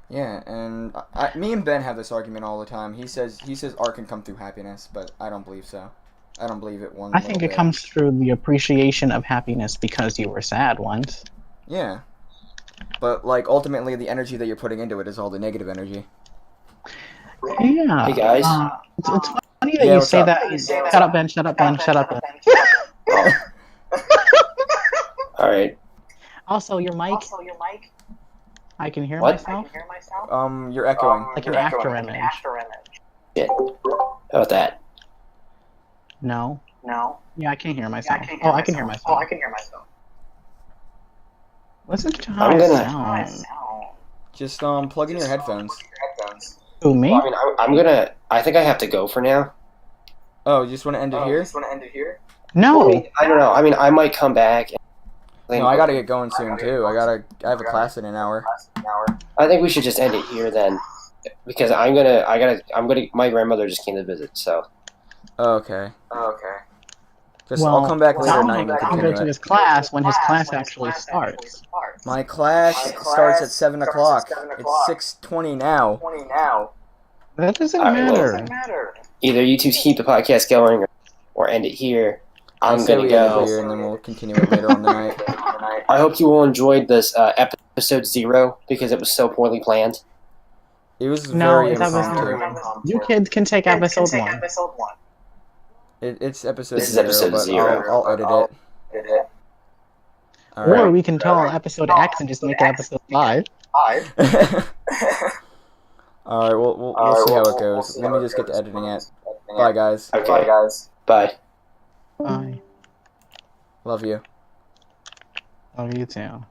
Yeah, and me and Ben have this argument all the time. He says art can come through happiness, but I don't believe so. I don't believe it one I little think it bit. comes through the appreciation of happiness because you were sad once. Yeah, but like ultimately, the energy that you're putting into it is all the negative energy. Yeah. Hey guys. It's funny that Yeah, you what's say up? that. Shut up, Ben. Shut up, Ben. Shut up, Ben. Oh. All right. Also, your mic. I can hear What? myself. You're echoing. Like an after image. Shit. How about that? No. Yeah, I can hear myself. I can hear myself. Listen to how I'm I gonna- sound. Just plug in your headphones. Who, me? Well, I mean, I'm gonna. I think I have to go for now. Oh, you just want to end it here? No. I don't know. I mean, I might come back. No, I gotta get going soon too. I have a class in an hour. I think we should just end it here then, because my grandmother just came to visit, so. Okay. Just Well, I'll come back later tonight and Dominic can go continue to it. his class when his class actually starts. My class starts at 7 o'clock. It's 6:20 now. That doesn't All right, well, matter. Either you two keep the podcast going or end it here. I I'm say gonna we end it go. here and then we'll continue it later on the night. I hope you all enjoyed this episode 0 because it was so poorly planned. It was No, very it's impromptu. episode. You kids can take episode 1. It's episode This is 0, episode but 0. I'll edit it. Or Alright. we can tell episode X and just make it episode 5. Alright, we'll see how it goes. Let me just get to editing it. Bye, guys. Okay. Bye. Bye. Love you. Love you too.